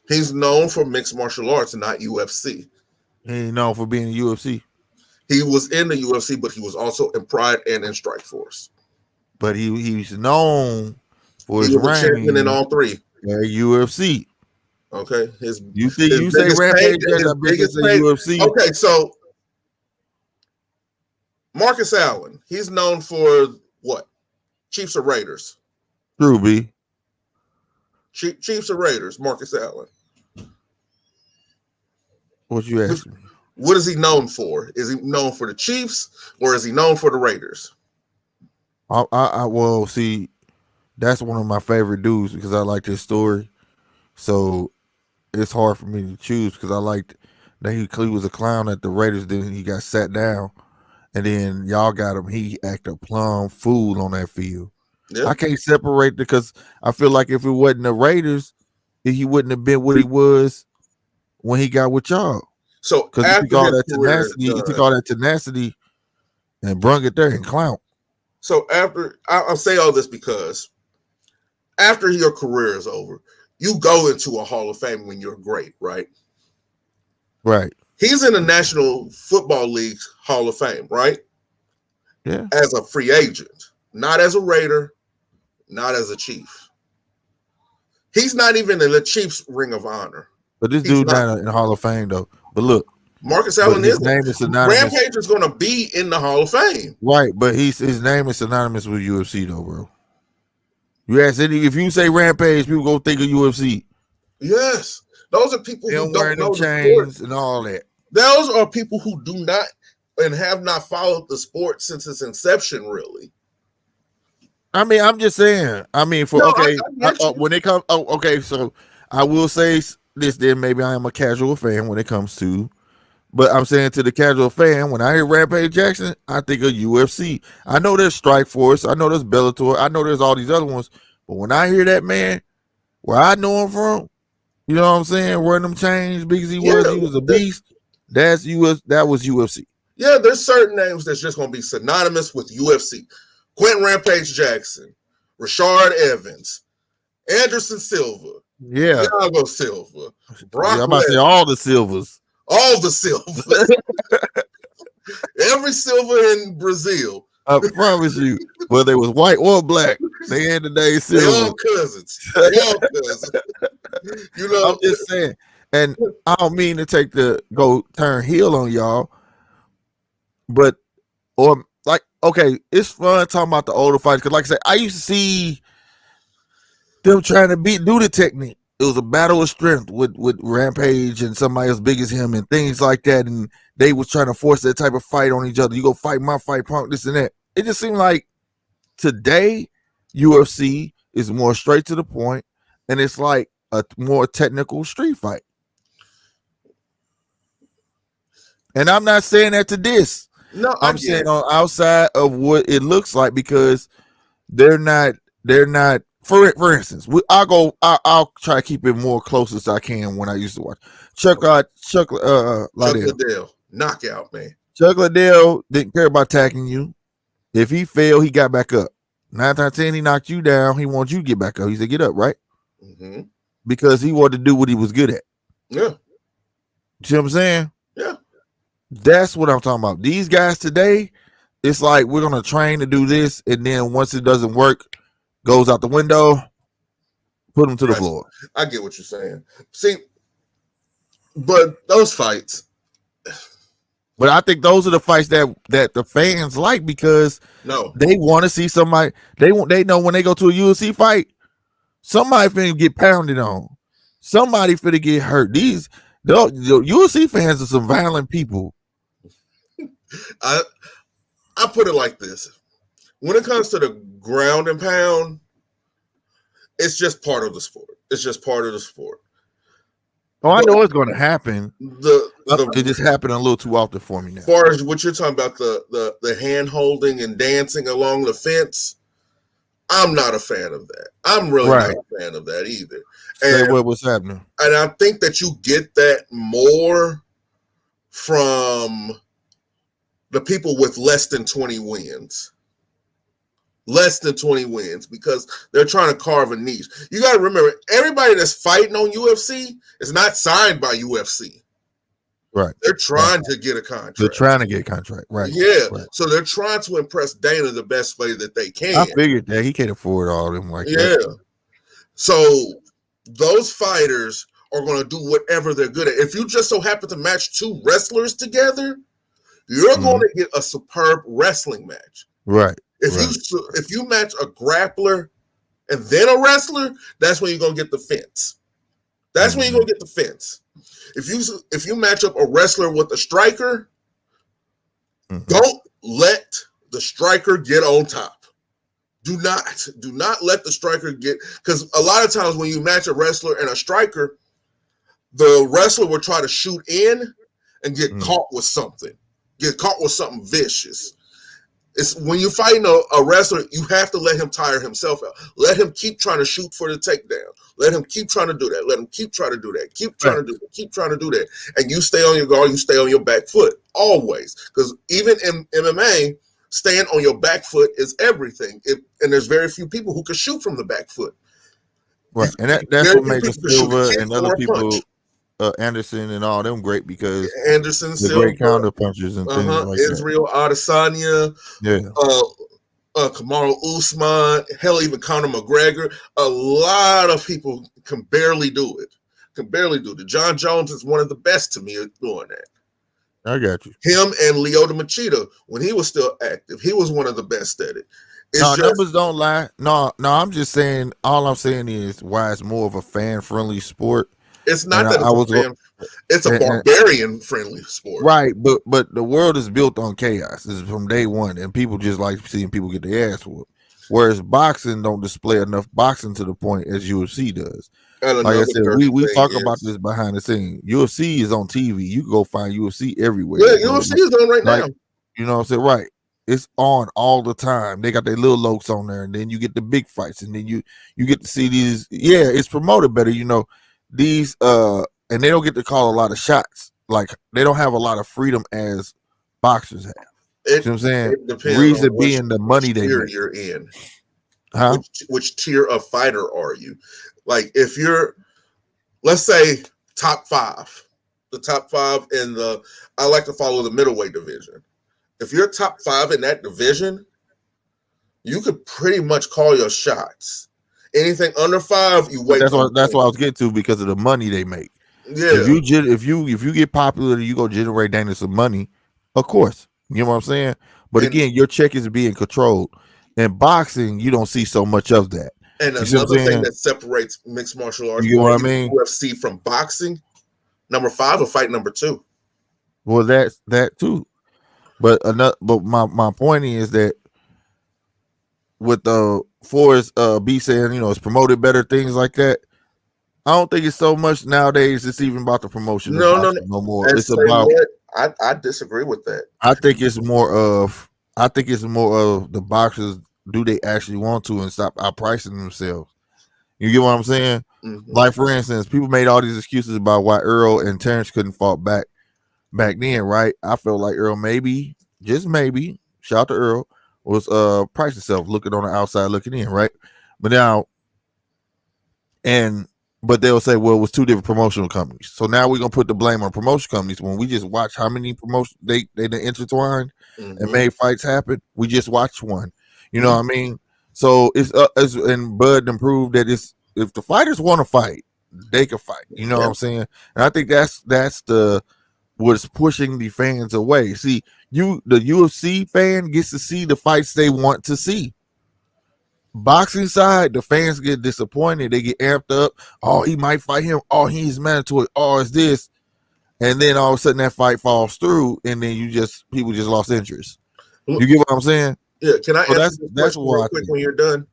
He's known for mixed martial arts, not UFC. He ain't known for being in UFC. He was in the UFC, but he was also in Pride and in Strikeforce. But he's known for He his was a champion in reign all 3. at UFC. Okay, You think you say Rampage? I bet you say UFC. Okay, so Marcus Allen, he's known for what? Chiefs or Raiders? True, B. Chiefs or Raiders? Marcus Allen. What you asking me? What is he known for? Is he known for the Chiefs or is he known for the Raiders? Well, see, that's one of my favorite dudes because I like his story. So it's hard for me to choose because I liked that he was a clown at the Raiders. Then he got sat down, and then y'all got him. He acted plumb fool on that field. Yeah. I can't separate because I feel like if it wasn't the Raiders, he wouldn't have been what he was when he got with y'all. So because he took all that tenacity, and brung it there and clown. So I'll say all this because after your career is over, you go into a Hall of Fame when you're great, right? Right. He's in the National Football League's Hall of Fame, right? Yeah. As a free agent, not as a Raider, not as a Chief. He's not even in the Chiefs' Ring of Honor. But this dude not in the Hall of Fame though. But look, Marcus Allen his name is synonymous. Rampage is going to be in the Hall of Fame, right? But his name is synonymous with UFC though, bro. You ask if you say Rampage, people go think of UFC. Yes, those are people who don't know chains and all that. Those are people who do not and have not followed the sport since its inception, really. I mean, I'm just saying. I mean, when it comes, okay. So I will say this. Then maybe I am a casual fan when it comes to. But I'm saying to the casual fan, when I hear Rampage Jackson, I think of UFC. I know there's Strikeforce. I know there's Bellator. I know there's all these other ones. But when I hear that man, where I know him from, you know what I'm saying? Wearing them chains, big as he was a beast. That was UFC. Yeah, there's certain names that's just going to be synonymous with UFC. Quentin Rampage Jackson, Rashard Evans, Anderson Silva, Thiago Silva, Brock I'm about to say all the Silvers. All the Silva. Every Silva in Brazil. I promise you, whether they was white or black, they had the name Silva. They all cousins. They all cousins. You know, I'm just saying. And I don't mean to turn heel on y'all, but okay, it's fun talking about the older fighters because, like I said, I used to see them trying to do the technique. It was a battle of strength with Rampage and somebody as big as him and things like that. And they was trying to force that type of fight on each other. You go fight my fight, punk, this and that. It just seemed like today UFC is more straight to the point, and it's like a more technical street fight. And I'm not saying that to diss. No, I'm saying on outside of what it looks like because they're not. For instance, I'll try to keep it more close as I can when I used to watch Chuck Liddell, knockout man. Chuck Liddell didn't care about attacking you. If he failed, he got back up. 9 times 10, he knocked you down. He wants you to get back up. He said, "Get up," right? Mm-hmm. Because he wanted to do what he was good at. Yeah. You see what I'm saying? Yeah. That's what I'm talking about. These guys today, it's like we're gonna train to do this, and then once it doesn't work, goes out the window, put them to the floor. I get what you're saying. See, but those fights. But I think those are the fights that the fans like because they want to see somebody. They know when they go to a UFC fight, somebody finna get pounded on, somebody finna get hurt. The UFC fans are some violent people. I I put it like this: when it comes to the ground and pound, it's just part of the sport. It's just part of the sport. Oh, I But know it's going to happen. It the just happened a little too often for me now. as far as what you're talking about, the hand holding and dancing along the fence, I'm not a fan of that. I'm really not a fan of that either. Say what's happening. And I think that you get that more from the people with less than 20 wins. Less than 20 wins, because they're trying to carve a niche. You got to remember, everybody that's fighting on UFC is not signed by UFC. Right. They're trying to get a contract. They're trying to get a contract. Right. Yeah. Right. So they're trying to impress Dana the best way that they can. I figured that he can't afford all of them like that. Yeah. So those fighters are going to do whatever they're good at. If you just so happen to match two wrestlers together, you're going to get a superb wrestling match. Right. If you match a grappler and then a wrestler, that's when you're going to get the fence. That's when you're going to get the fence. If you match up a wrestler with a striker, don't let the striker get on top. Do not let the striker get, because a lot of times when you match a wrestler and a striker, the wrestler will try to shoot in and get caught with something. Get caught with something vicious. It's when you're fighting a wrestler, you have to let him tire himself out. Let him keep trying to shoot for the takedown. Let him keep trying to do that. Let him keep trying to do that. Keep trying to do that. Keep trying to do that. And you stay on your guard. You stay on your back foot always. Because even in MMA, staying on your back foot is everything. And there's very few people who can shoot from the back foot. Right. And that's what makes Silva and other people, Anderson and all them, great, because Anderson, the great counter punchers and things like Israel Adesanya, Kamaru Usman, hell, even Conor McGregor. A lot of people can barely do it. John Jones is one of the best to me at doing that. I got you. Him and Lyoto Machida, when he was still active, he was one of the best at it. Numbers don't lie. No, I'm just saying, all I'm saying is why it's more of a fan-friendly sport. It's not that it's a barbarian-friendly sport. Right, but the world is built on chaos. This is from day one, and people just like seeing people get their ass whooped. Whereas boxing don't display enough boxing to the point as UFC does. Like I said, we talk about this behind the scene. UFC is on TV. You can go find UFC everywhere. Yeah, UFC is on right now. You know what I'm saying? Right. It's on all the time. They got their little lokes on there, and then you get the big fights, and then you get to see these. Yeah, it's promoted better. You know, these and they don't get to call a lot of shots. Like, they don't have a lot of freedom as boxers have. You know what I'm saying? Reason being the money they make. You're in. Huh? Which tier of fighter are you? Like, if you're, let's say, top five, the top five in I like to follow the middleweight division. If you're top five in that division, you could pretty much call your shots. Anything under five, you wait. That's what I was getting to, because of the money they make. Yeah. If you get popular, you go generate Dana some money, of course. You know what I'm saying? But again, your check is being controlled. In boxing, you don't see so much of that. And another thing that separates mixed martial arts, you know what I mean, UFC from boxing, number 5 will fight number 2. Well, that's that too. But my point is that with the Forrest B saying, you know, it's promoted better, things like that, I don't think it's so much nowadays. It's even about the promotion. No more. It's about. I disagree with that. I think it's more of the boxers. Do they actually want to, and stop outpricing themselves? You get what I'm saying? Mm-hmm. Like, for instance, people made all these excuses about why Earl and Terrence couldn't fight back then, right? I felt like Earl maybe, just maybe, shout out to Earl, was price himself, looking on the outside, looking in, right? But now, but they'll say, well, it was 2 different promotional companies. So now we're gonna put the blame on promotion companies when we just watch how many promotions they intertwined and made fights happen. We just watched one. You know what I mean? So it's and Bud improved that if the fighters want to fight, they can fight. You know what I'm saying? And I think that's what's pushing the fans away. See, the UFC fan gets to see the fights they want to see. Boxing side, the fans get disappointed. They get amped up. Oh, he might fight him. Oh, he's mandatory. Oh, it's this. and then all of a sudden that fight falls through, and then people just lost interest. Look, You get what I'm saying? yeah, can I So answer this that's question real what I quick think. when you're done?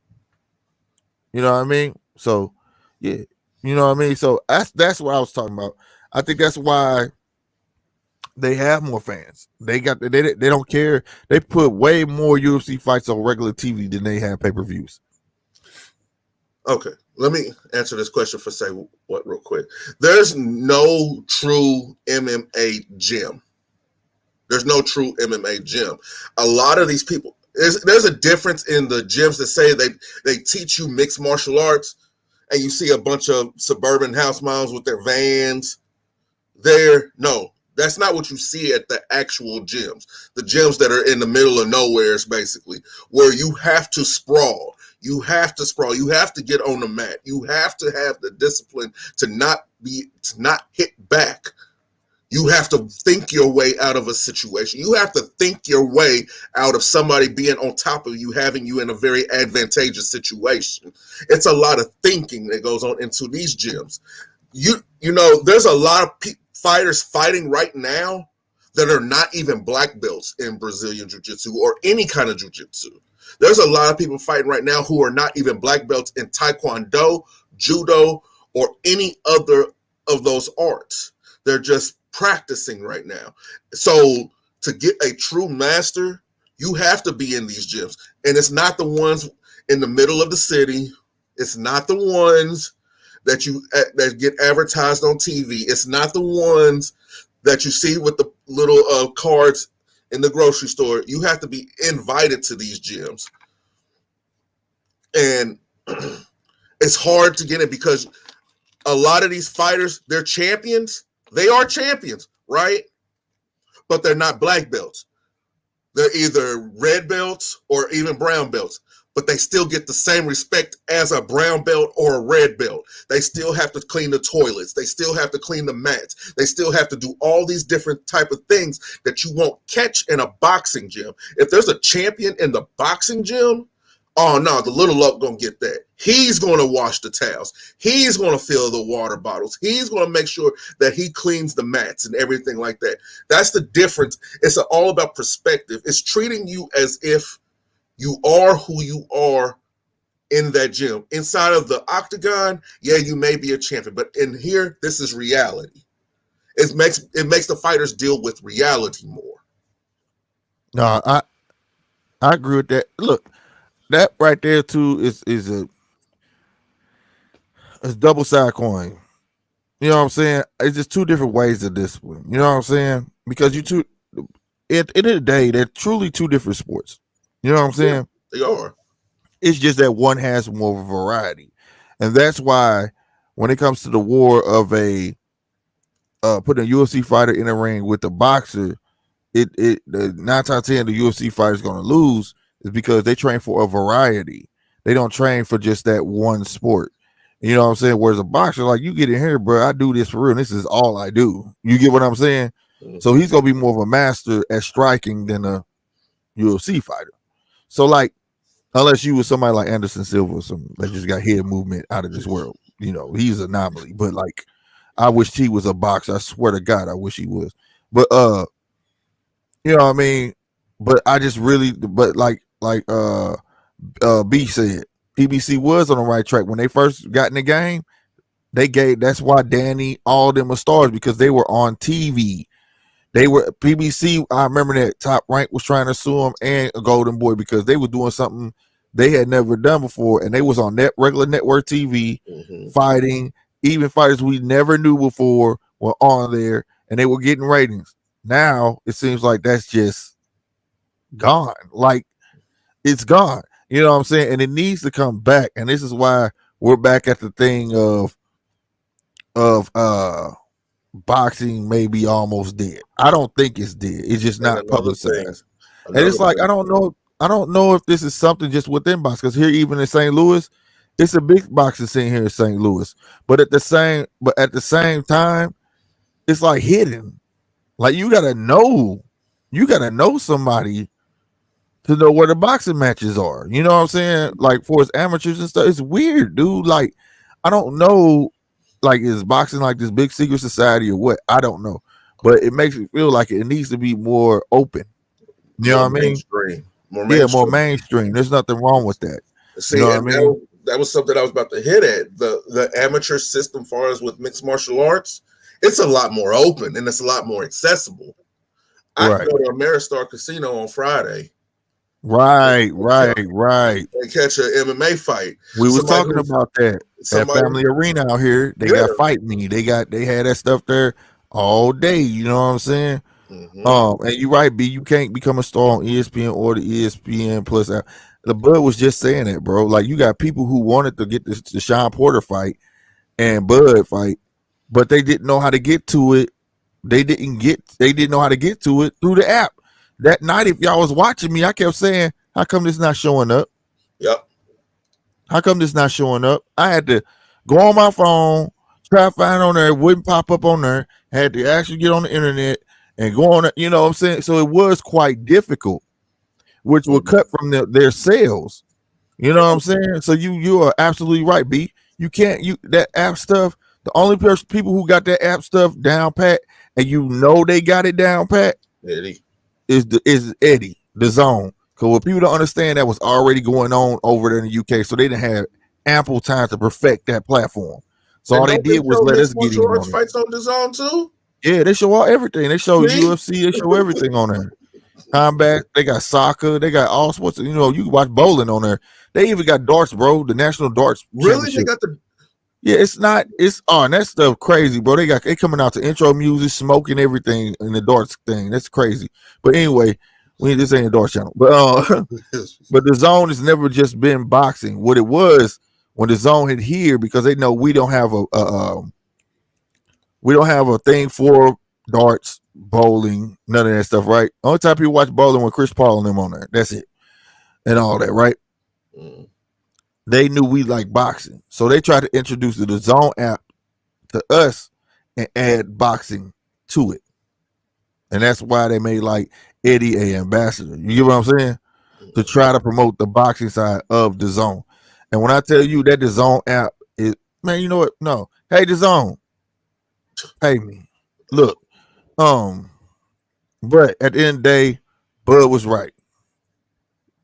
You know what I mean? So yeah, you know what I mean. So that's what I was talking about. I think that's why they have more fans. They don't care. They put way more UFC fights on regular TV than they have pay-per-views. Okay, let me answer this question for say what real quick. There's no true MMA gym. There's no true MMA gym. A lot of these people, there's a difference in the gyms that say they teach you mixed martial arts, and you see a bunch of suburban house moms with their vans there. No, that's not what you see at the actual gyms. The gyms that are in the middle of nowheres, basically, where you have to sprawl. You have to sprawl. You have to get on the mat. You have to have the discipline to not hit back. You have to think your way out of a situation. You have to think your way out of somebody being on top of you, having you in a very advantageous situation. It's a lot of thinking that goes on into these gyms. You know, there's a lot of fighters fighting right now that are not even black belts in Brazilian Jiu-Jitsu or any kind of Jiu-Jitsu. There's a lot of people fighting right now who are not even black belts in Taekwondo, Judo, or any other of those arts. They're just practicing right now. So to get a true master, you have to be in these gyms. And it's not the ones in the middle of the city. It's not the ones that get advertised on TV. It's not the ones that you see with the little cards in the grocery store. You have to be invited to these gyms. And it's hard to get in because a lot of these fighters, they're champions. They are champions, right? But they're not black belts. They're either red belts or even brown belts, but they still get the same respect as a brown belt or a red belt. They still have to clean the toilets. They still have to clean the mats. They still have to do all these different type of things that you won't catch in a boxing gym. If there's a champion in the boxing gym, oh no, the little up gonna get that. He's gonna wash the towels. He's gonna fill the water bottles. He's gonna make sure that he cleans the mats and everything like that. That's the difference. It's all about perspective. It's treating you as if you are who you are in that gym. Inside of the octagon, yeah, you may be a champion, but in here, this is reality. It makes the fighters deal with reality more. No, I agree with that. Look, that right there too is a double side coin. You know what I'm saying? It's just two different ways of discipline. You know what I'm saying? Because at the end of the day, they're truly two different sports. You know what I'm Yeah, saying? they are. It's just that one has more variety, and that's why when it comes to the war of putting a UFC fighter in a ring with a boxer, the 9 times 10 the UFC fighter is going to lose is because they train for a variety. They don't train for just that one sport. You know what I'm saying? Whereas a boxer, like you get in here, bro, I do this for real. And this is all I do. You get what I'm saying? Mm-hmm. So he's gonna be more of a master at striking than a UFC fighter. So like, unless you was somebody like Anderson Silva or something that just got head movement out of this world, you know, he's an anomaly. But like, I wish he was a boxer. I swear to God, I wish he was. But you know what I mean? But I just really, but like B said, PBC was on the right track when they first got in the game. That's why Danny, all them were stars because they were on TV. They were PBC. I remember that Top Rank was trying to sue them and a Golden Boy because they were doing something they had never done before, and they was on regular network TV fighting. Even fighters we never knew before were on there, and they were getting ratings. Now it seems like that's just gone. Like it's gone. You know what I'm saying? And it needs to come back. And this is why we're back at the thing of boxing may be almost dead. I don't think it's dead. It's just not publicized. And it's like I don't know if this is something just within boxing. Because here, even in St. Louis, it's a big boxing scene here in St. Louis. But at the same time, it's like hidden. Like you gotta know somebody to know where the boxing matches are. You know what I'm saying? Like for us amateurs and stuff, it's weird, dude. Like I don't know. Like is boxing like this big secret society or what? I don't know. but it makes me feel like it needs to be more open. You know more what I mean? mainstream, more Yeah, more mainstream. mainstream. There's nothing wrong with that. You See, know what I and mean? that was something I was about to hit at. The amateur system, far as with mixed martial arts, it's a lot more open and it's a lot more accessible. I can Right. go to Ameristar Casino on Friday Right, and catch, right, right. and catch an MMA fight. We was Somebody talking who's about that at somebody, Family Arena out here. They yeah. got Fight Me. They had that stuff there all day. You know what I'm saying? Mm-hmm. And you're right, B. You can't become a star on ESPN or the ESPN Plus app. The Bud was just saying that, bro. Like you got people who wanted to get this the Sean Porter fight and Bud fight, but they didn't know how to get to it. They didn't know how to get to it through the app. That night, if y'all was watching me, I kept saying, how come this not showing up? Yep. How come this not showing up? I had to go on my phone, try to find on there, it wouldn't pop up on there. Had to actually get on the internet and go on it, you know what I'm saying? So it was quite difficult, which will Mm-hmm. cut from their sales. You know what I'm saying? So you are absolutely right, B. You can't that app stuff. The only people who got that app stuff down pat, and you know they got it down pat, Eddie. is Eddie the Zone. Because what people don't understand, that was already going on over there in the UK, so they didn't have ample time to perfect that platform. So And all they don't they did was show let us mixed get martial in arts on it. fights on the zone too? Yeah, they show all everything. They show See? UFC, they show everything on there. Combat, they got soccer, they got all sorts of, you can watch bowling on there. They even got darts, bro. The National Darts Really? They Championship. got the Yeah, it's and that stuff crazy, bro. They coming out to intro music, smoking everything in the darts thing. That's crazy. But anyway, this ain't a darts channel. But but the zone has never just been boxing. What it was when the zone hit here, because they know we don't have a thing for darts, bowling, none of that stuff, right? Only time people watch bowling when Chris Paul and them on there. That's it. And all that, right? mm, They knew we like boxing. So they tried to introduce the zone app to us and add boxing to it. And that's why they made like Eddie a ambassador. You get what I'm saying? To try to promote the boxing side of the zone. And when I tell you that the zone app is, man, you know what? No. Hey, the zone, pay me. Look, but at the end of the day, Bud was right.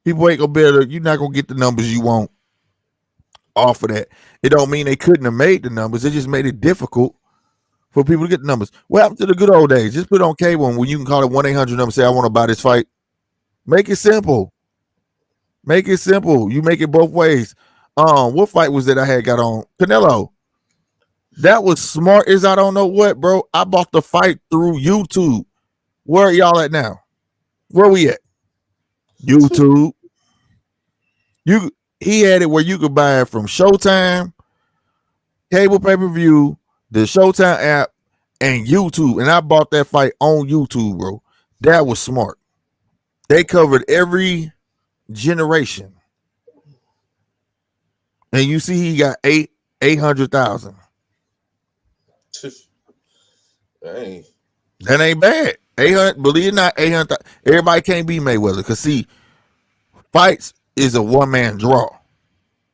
People ain't gonna be able to, you're not gonna get the numbers you want off of that. It don't mean they couldn't have made the numbers. It just made it difficult for people to get the numbers. What happened to the good old days? Just put on cable and when you can call it 1-800 number, say I want to buy this fight. Make it simple. Make it simple. You make it both ways. What fight was that I had got on? Canelo. That was smart as I don't know what, bro. I bought the fight through YouTube. Where are y'all at now? Where we at? YouTube. You he had it where you could buy it from Showtime, cable pay-per-view, the Showtime app, and YouTube. And I bought that fight on YouTube, bro. That was smart. They covered every generation. And you see he got 800,000. dang. That ain't bad. 800, believe it or not, 800. Everybody can't be Mayweather. Cause see, fights is a one-man draw.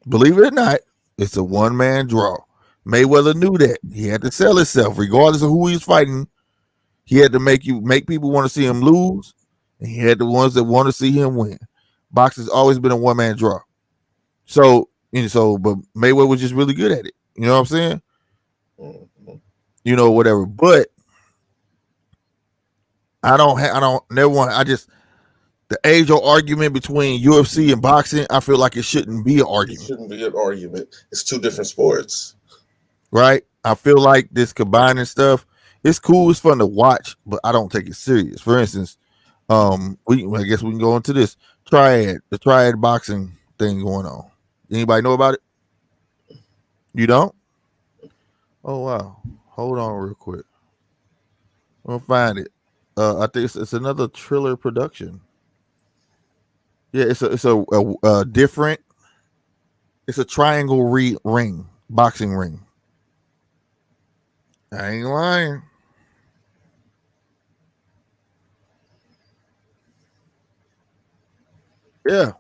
Believe it or not, it's a one-man draw. Mayweather knew that. He had to sell himself, regardless of who he was fighting. He had to make people want to see him lose, and he had the ones that want to see him win. Boxing's always been a one-man draw. But Mayweather was just really good at it. You know what I'm saying? Mm-hmm. Whatever. But I don't never want. I just the age old argument between UFC and boxing. I feel like it shouldn't be an It argument, shouldn't be an argument. It's two different sports. right? I feel like this combining stuff. It's cool. It's fun to watch, but I don't take it serious. For instance, I guess we can go into this the triad boxing thing going on. Anybody know about it? You don't? Oh wow. Hold on real quick. We'll find it. I think it's another Triller production. Yeah, it's a different. It's a triangle ring, boxing ring. I ain't lying. Yeah,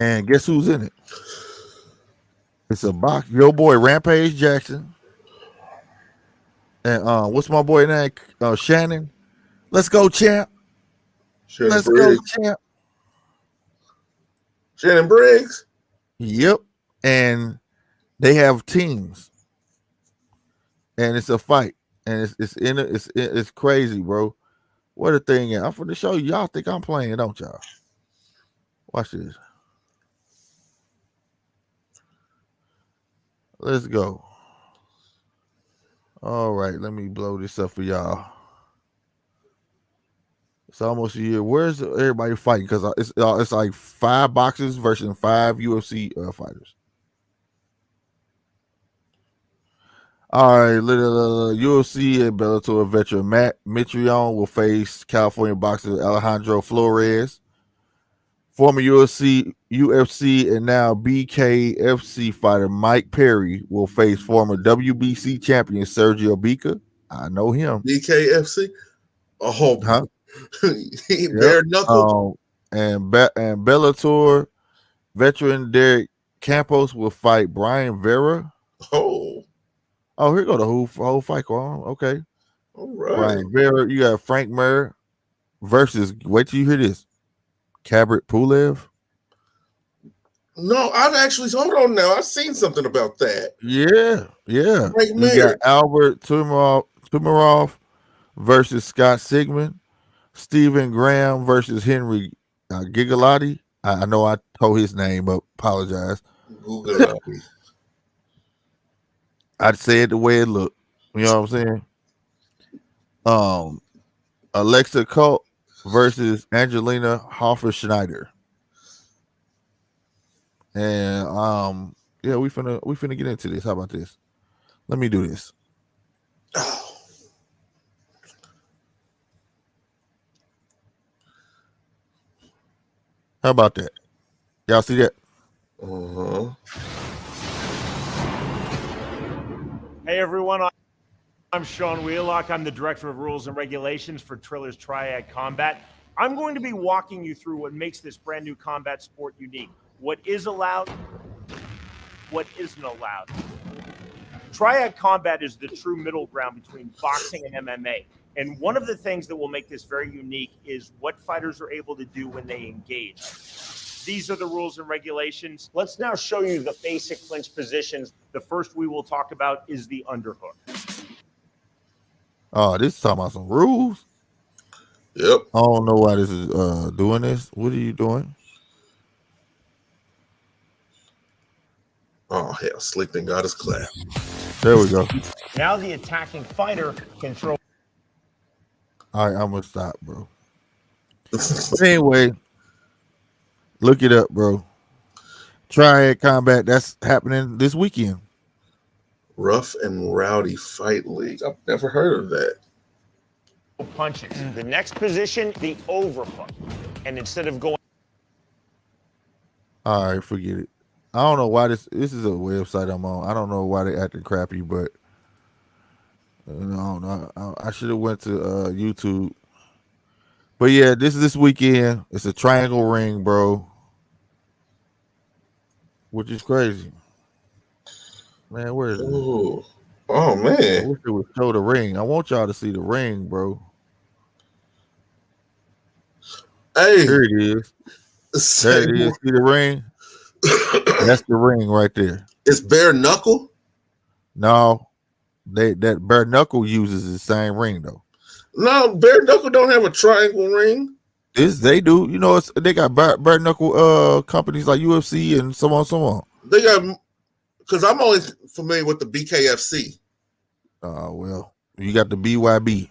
and guess who's in it? It's a box. Your boy Rampage Jackson. And what's my boy name? Shannon. Let's go, champ. Shannon Let's go, Briggs. champ. Shannon Briggs. Yep. And they have teams, and it's a fight, and it's crazy, bro. What a thing! I'm for the show. Y'all think I'm playing, don't y'all? Watch this. Let's go. All right, let me blow this up for y'all. It's almost a year. Where's everybody fighting? Because it's like 5 boxers versus 5 UFC fighters. All right, UFC and Bellator veteran Matt Mitrione will face California boxer Alejandro Flores. Former UFC and now BKFC fighter Mike Perry will face former WBC champion Sergio Bica. I know him. BKFC. Oh, Huh? bare knuckle. And Bellator veteran Derek Campos will fight Brian Vera. Here go the whole fight on. Okay. All right. Brian Vera. You got Frank Mir versus. Wait till you hear this. Kabrat Pulev. No, I've actually hold on now. I've seen something about that. Yeah. Frank You Mir. got Albert Tumarov versus Scott Sigmund. Stephen Graham versus Henry Gigalotti. I know I told his name up. Apologize. I'd say it the way it looked. You know what I'm saying? Alexa Colt versus Angelina Hoffer Schneider. And yeah, we finna get into this. How about this? Let me do this. Oh. How about that? Y'all see that? Hey everyone, I'm Sean Wheelock. I'm the Director of Rules and Regulations for Triller's Triad Combat. I'm going to be walking you through what makes this brand new combat sport unique. What is allowed, what isn't allowed. Triad Combat is the true middle ground between boxing and MMA. And one of the things that will make this very unique is what fighters are able to do when they engage. These are the rules and regulations. Let's now show you the basic clinch positions. The first we will talk about is the underhook. Oh, this is talking about some rules. Yep. I don't know why this is doing this. What are you doing? Oh hell, Slickton got his clap. There we go. Now the attacking fighter can throw. All right, I'm gonna stop, bro. Anyway, look it up, bro. Triad Combat, that's happening this weekend. Rough and Rowdy Fight League. I've never heard of that. Punches. The next position, the overhook. And instead of going. All right, forget it. I don't know why this is a website I'm on. I don't know why they acting crappy, but I don't know. I should have went to YouTube. But yeah, this weekend. It's a triangle ring, bro. Which is crazy. Man, where is it? Oh man. I wish it would show the ring. I want y'all to see the ring, bro. Hey. Here it is. There it is. See the ring? That's the ring right there. It's bare knuckle? No. That bare knuckle uses the same ring though. No, bare knuckle don't have a triangle ring. They do. You know, they got bare knuckle companies like UFC and so on. They got, because I'm only familiar with the BKFC. Oh well, you got the BYB.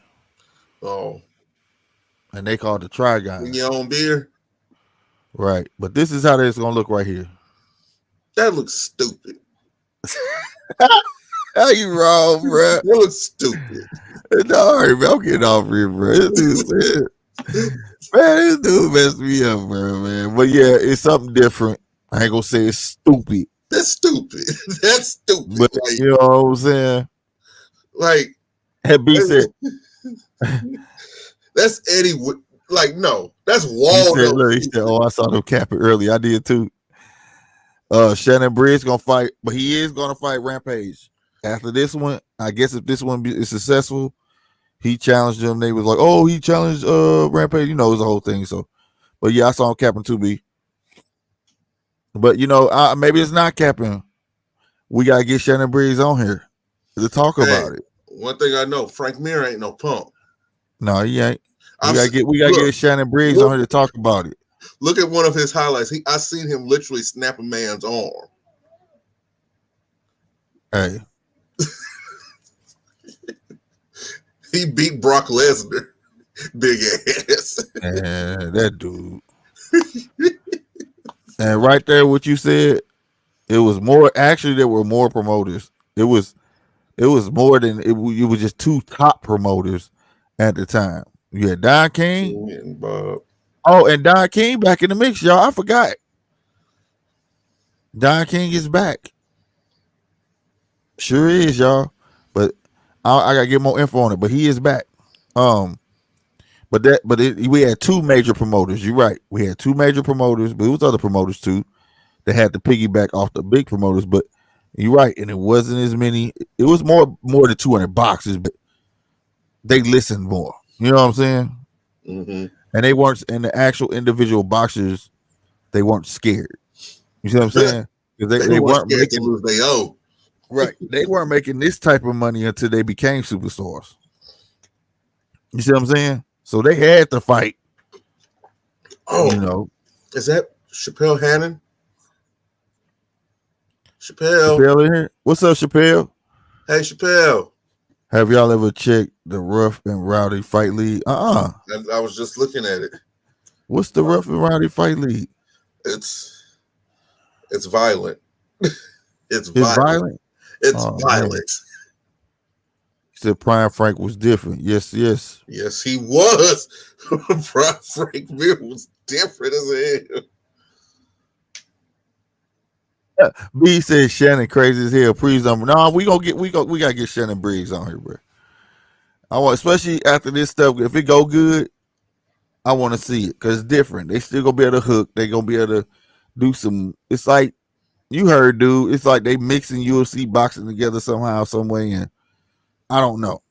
Oh, and they call it the Trigon. Bring your own beer, right? But this is how it's gonna look right here. That looks stupid. How you wrong, bro? That looks stupid. All right, man, I'm getting off here, bro. Man, this dude messed me up, bro, man. But yeah, it's something different. I ain't gonna say it's stupid. That's stupid. That's stupid. But like, you know what I'm saying? Like, that B said, that's Eddie. Like, no, that's Waldo. He said, "Oh, I saw them capping early. I did too." Shannon Briggs gonna fight, but he is gonna fight Rampage. After this one, I guess if this one is successful, he challenged them. They was like, "Oh, he challenged Rampage." You know, it was the whole thing. So, but yeah, I saw him capping 2B. But maybe it's not capping. We gotta get Shannon Briggs on here to talk about it. One thing I know, Frank Mir ain't no punk. No, he ain't. We gotta get Shannon Briggs on here to talk about it. Look at one of his highlights. I seen him literally snap a man's arm. Hey. He beat Brock Lesnar. Big ass. And that dude. And right there, what you said, it was more. Actually, there were more promoters. It was more than it was just 2 top promoters at the time. You had Don King. And Bob. Oh, and Don King back in the mix, y'all. I forgot. Don King is back. Sure is, y'all. But I gotta get more info on it. But he is back. We had 2 major promoters. You're right. We had 2 major promoters, but it was other promoters too that had to piggyback off the big promoters. But you're right, and it wasn't as many. It was more than 200 boxes, but they listened more. You know what I'm saying? Mm-hmm. And they weren't. And the actual individual boxers, they weren't scared. You see what I'm saying? Because they weren't scared to lose their own. Right. They weren't making this type of money until they became superstars. You see what I'm saying? So they had to fight. Oh, is that Chappelle Hannon? Chappelle in here. What's up, Chappelle? Hey, Chappelle. Have y'all ever checked the Rough and Rowdy Fight League? I was just looking at it. What's the Rough and Rowdy Fight League? It's violent. It's violent. It's violent. Man. He said Prime Frank was different. Yes, he was. Prime Frank Mir was different as hell. B said Shannon crazy as hell. Please don't. No, we gotta get Shannon Briggs on here, bro. I want, especially after this stuff. If it go good, I want to see it because it's different. They still gonna be able to hook. They gonna be able to do some. It's like you heard, dude. It's like they mixing UFC boxing together somehow, some way, and I don't know.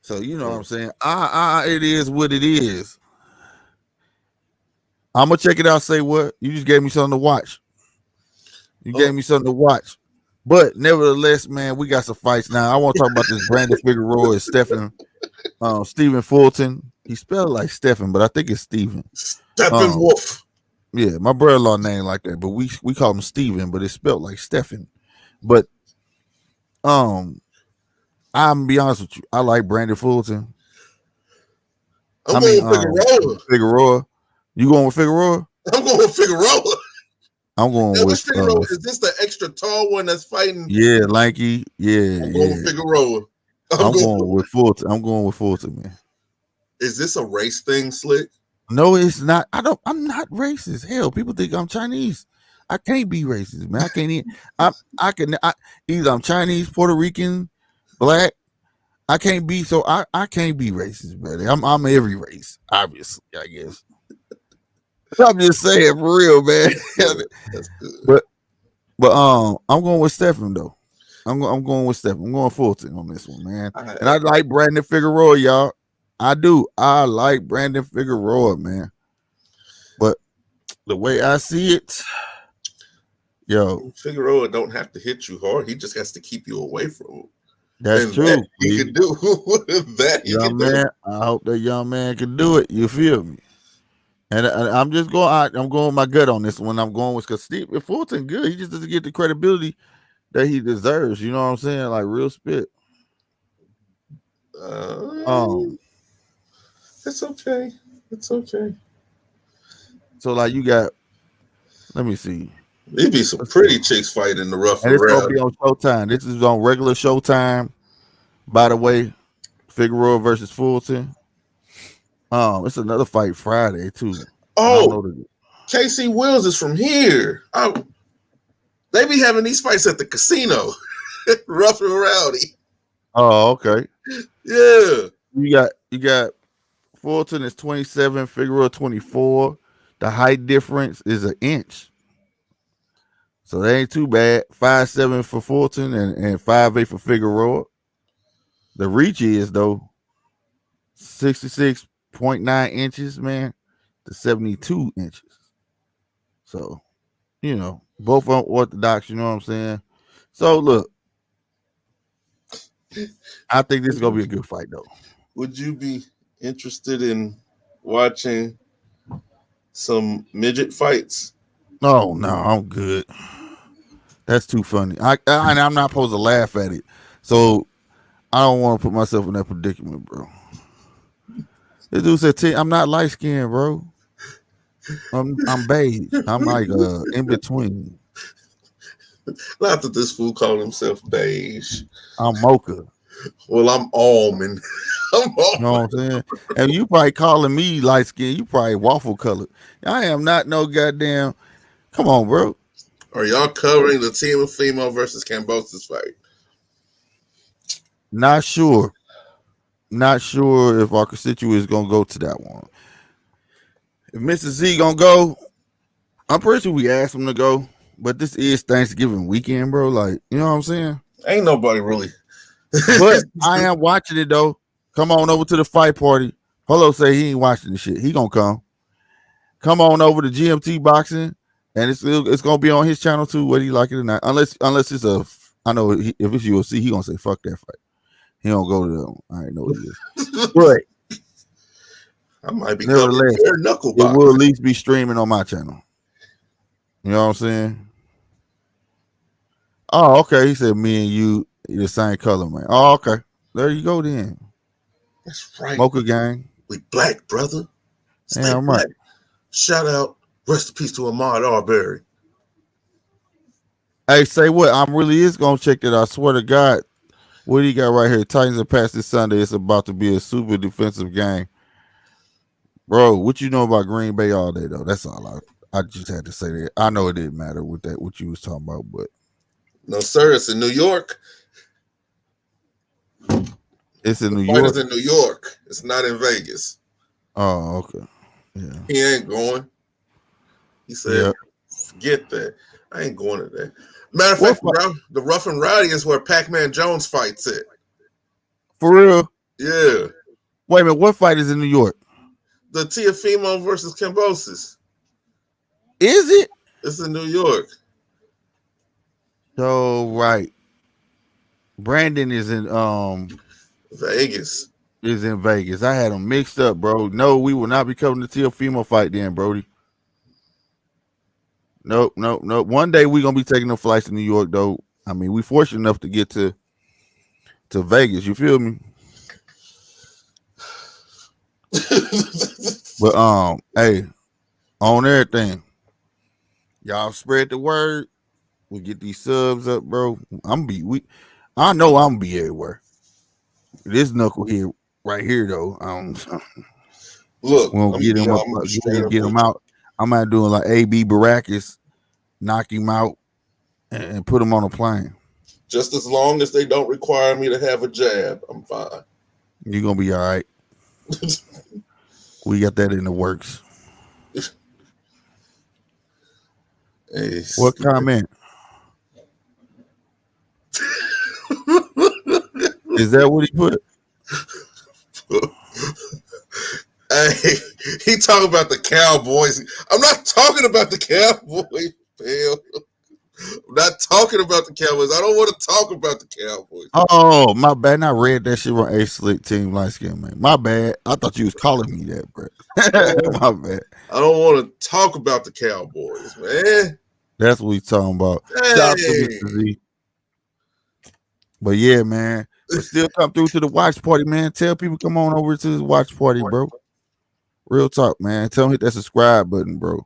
So you know what I'm saying. It is what it is. I'm gonna check it out. Say what? You just gave me something to watch. Gave me something to watch. But nevertheless, man, we got some fights now. I want to talk about this Brandon Figueroa and Stephen Fulton. He spelled it like Stephen, but I think it's Stephen. Stephen Wolf. Yeah, my brother-in-law name like that, but we call him Stephen, but it's spelled like Stephen. But I'm gonna be honest with you. I like Brandon Fulton. I'm going with Figueroa. You going with Figueroa? I'm going with Figueroa. I'm going with Figueroa. Is this the extra tall one that's fighting? Yeah, lanky. Yeah, I'm going with Figueroa. I'm going with Fulton. I'm going with Fulton, man. Is this a race thing, Slick? No, it's not. I'm not racist. Hell, people think I'm Chinese. I can't be racist, man. I can't even. Either I'm Chinese, Puerto Rican, black. I can't be I can't be racist, brother. I'm every race, obviously, I guess. I'm just saying for real, man. That's good. But I'm going with Stephen though. I'm going with Stephen. I'm going Fulton on this one, man. And I like Brandon Figueroa, y'all. I do. I like Brandon Figueroa, man. But the way I see it, Figueroa don't have to hit you hard. He just has to keep you away from him. That's true. That he can do that. Young man, I hope that young man can do it. You feel me? And I'm just going. I'm going with my gut on this one. I'm going with because Steve Fulton good. He just doesn't get the credibility that he deserves. You know what I'm saying? Like real spit. It's okay. It's okay. So like you got. Let me see. There'd be some pretty chicks fighting in the rough and it's gonna be on Showtime. This is on regular Showtime. By the way, Figueroa versus Fulton. It's another fight Friday too. Oh, KC Wills is from here. They be having these fights at the casino. Rough and Rowdy. Oh, okay. Yeah. You got Fulton is 27, Figueroa 24. The height difference is an inch. So they ain't too bad. 5'7" for Fulton and 5'8" for Figueroa. The reach is though 66.9 inches, man, to 72 inches. So, both unorthodox, you know what I'm saying? So look, I think this is gonna be a good fight though. Would you be interested in watching some midget fights? No, I'm good. That's too funny. And I'm not supposed to laugh at it. So I don't want to put myself in that predicament, bro. This dude said, I'm not light skinned, bro. I'm beige. I'm like in between. Not that this fool called himself beige. I'm mocha. Well, I'm almond. I'm You know almond. what I'm saying? And you probably calling me light skinned. You probably waffle colored. I am not no goddamn. Come on, bro. Are y'all covering the Teofimo versus Kambosos fight? Not sure. Not sure if our constituent is gonna go to that one. If Mr. Z gonna go, I'm pretty sure we asked him to go. But this is Thanksgiving weekend, bro. Like, you know what I'm saying? Ain't nobody really. But I am watching it though. Come on over to the fight party. Polo say he ain't watching the shit. He gonna come. Come on over to GMT Boxing, and it's gonna be on his channel too, whether you like it or not. Unless it's I know if it's UFC, he gonna say fuck that fight. He don't go to them. I know he is. But I might be nevertheless, bare knuckle it will at least be streaming on my channel. You know what I'm saying? Oh, okay. He said me and you the same color, man. Oh, okay. There you go then. That's right. Mocha gang. We black, brother. Stay Damn black. right. Shout out. Rest in peace to Ahmaud Arbery. Hey, say what? I'm really is gonna check that. I swear to God. What do you got right here? Titans are past this Sunday. It's about to be a super defensive game. Bro, what you know about Green Bay all day though? That's all I just had to say that. I know it didn't matter with that what you was talking about, but no, sir, it's in New York. It's in New Fight York. is in New York. It's not in Vegas. Oh, okay. Yeah. He ain't going. He said, forget that. I ain't going to that. Matter of fact, the Rough and Rowdy is where Pac-Man Jones fights at. For real? Yeah. Wait a minute. What fight is in New York? The Teofimo versus Kambosos. Is it? It's in New York. Oh, right. Brandon is in Vegas. Is in Vegas. I had them mixed up, bro. No, we will not be covering the Teofimo fight then, Brody. Nope. One day we're gonna be taking the flights to New York, though. I mean, we fortunate enough to get to Vegas. You feel me? But hey, on everything, y'all spread the word. We get these subs up, bro. I know I'm gonna be everywhere. This knuckle here, right here, though. Look, we'll get him up. We'll get him out. I'm not doing like AB Baracus, knock him out, and put him on a plane. Just as long as they don't require me to have a jab, I'm fine. You're gonna be all right. We got that in the works. Hey, what comment? Is that what he put? Hey, he talking about the Cowboys. I'm not talking about the Cowboys, pal. I'm not talking about the Cowboys. I don't want to talk about the Cowboys. Oh, my bad. I read that shit on A Slick Team Light Skin, man. My bad. I thought you was calling me that, bro. My bad. I don't want to talk about the Cowboys, man. That's what we talking about. Hey. Shout out to Mr. Z. But yeah, man. But still come through to the watch party, man. Tell people come on over to this watch party, bro. Real talk, man. Tell them hit that subscribe button, bro.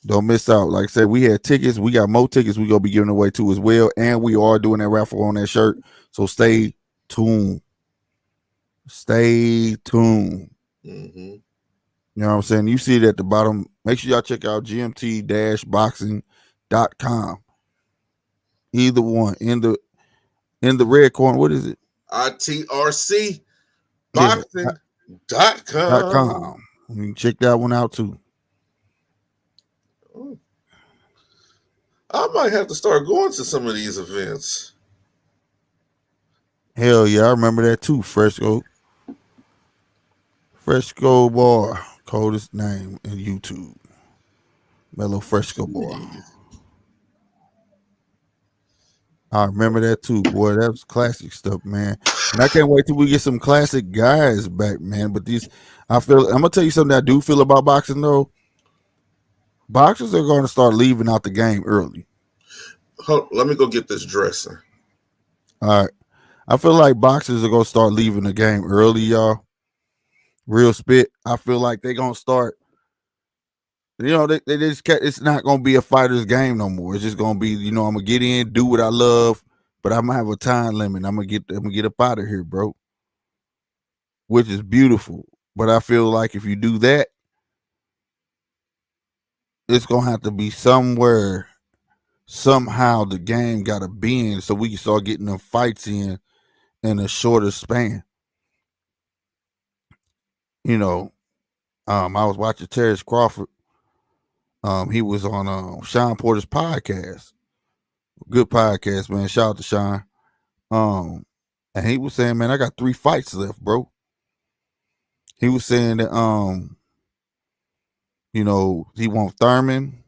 Don't miss out. Like I said, we had tickets. We got more tickets we gonna be giving away too as well. And we are doing that raffle on that shirt. So stay tuned. Stay tuned. Mm-hmm. You know what I'm saying? You see it at the bottom. Make sure y'all check out gmt-boxing.com. Either one. In the red corner. What is it? ITRC boxing.com. You can check that one out too. I might have to start going to some of these events. Hell yeah, I remember that too. Fresco Bar, coldest name in YouTube. Mellow Fresco Bar. I remember that too, boy. That was classic stuff, man. And I can't wait till we get some classic guys back, man. But I'm gonna tell you something I do feel about boxing though. Boxers are going to start leaving out the game early. Let me go get this dressing. All right, I feel like boxers are going to start leaving the game early, y'all. Real spit. I feel like they're going to start. You know, they just can't, it's not going to be a fighter's game no more. It's just going to be, I'm gonna get in, do what I love, but I'm gonna have a time limit. I'm gonna get up out of here, bro. Which is beautiful, but I feel like if you do that, it's gonna have to be somewhere, somehow the game got to bend so we can start getting them fights in a shorter span. I was watching Terrence Crawford. He was on Sean Porter's podcast. Good podcast, man. Shout out to Sean. And he was saying, man, I got 3 fights left, bro. He was saying that he wants Thurman,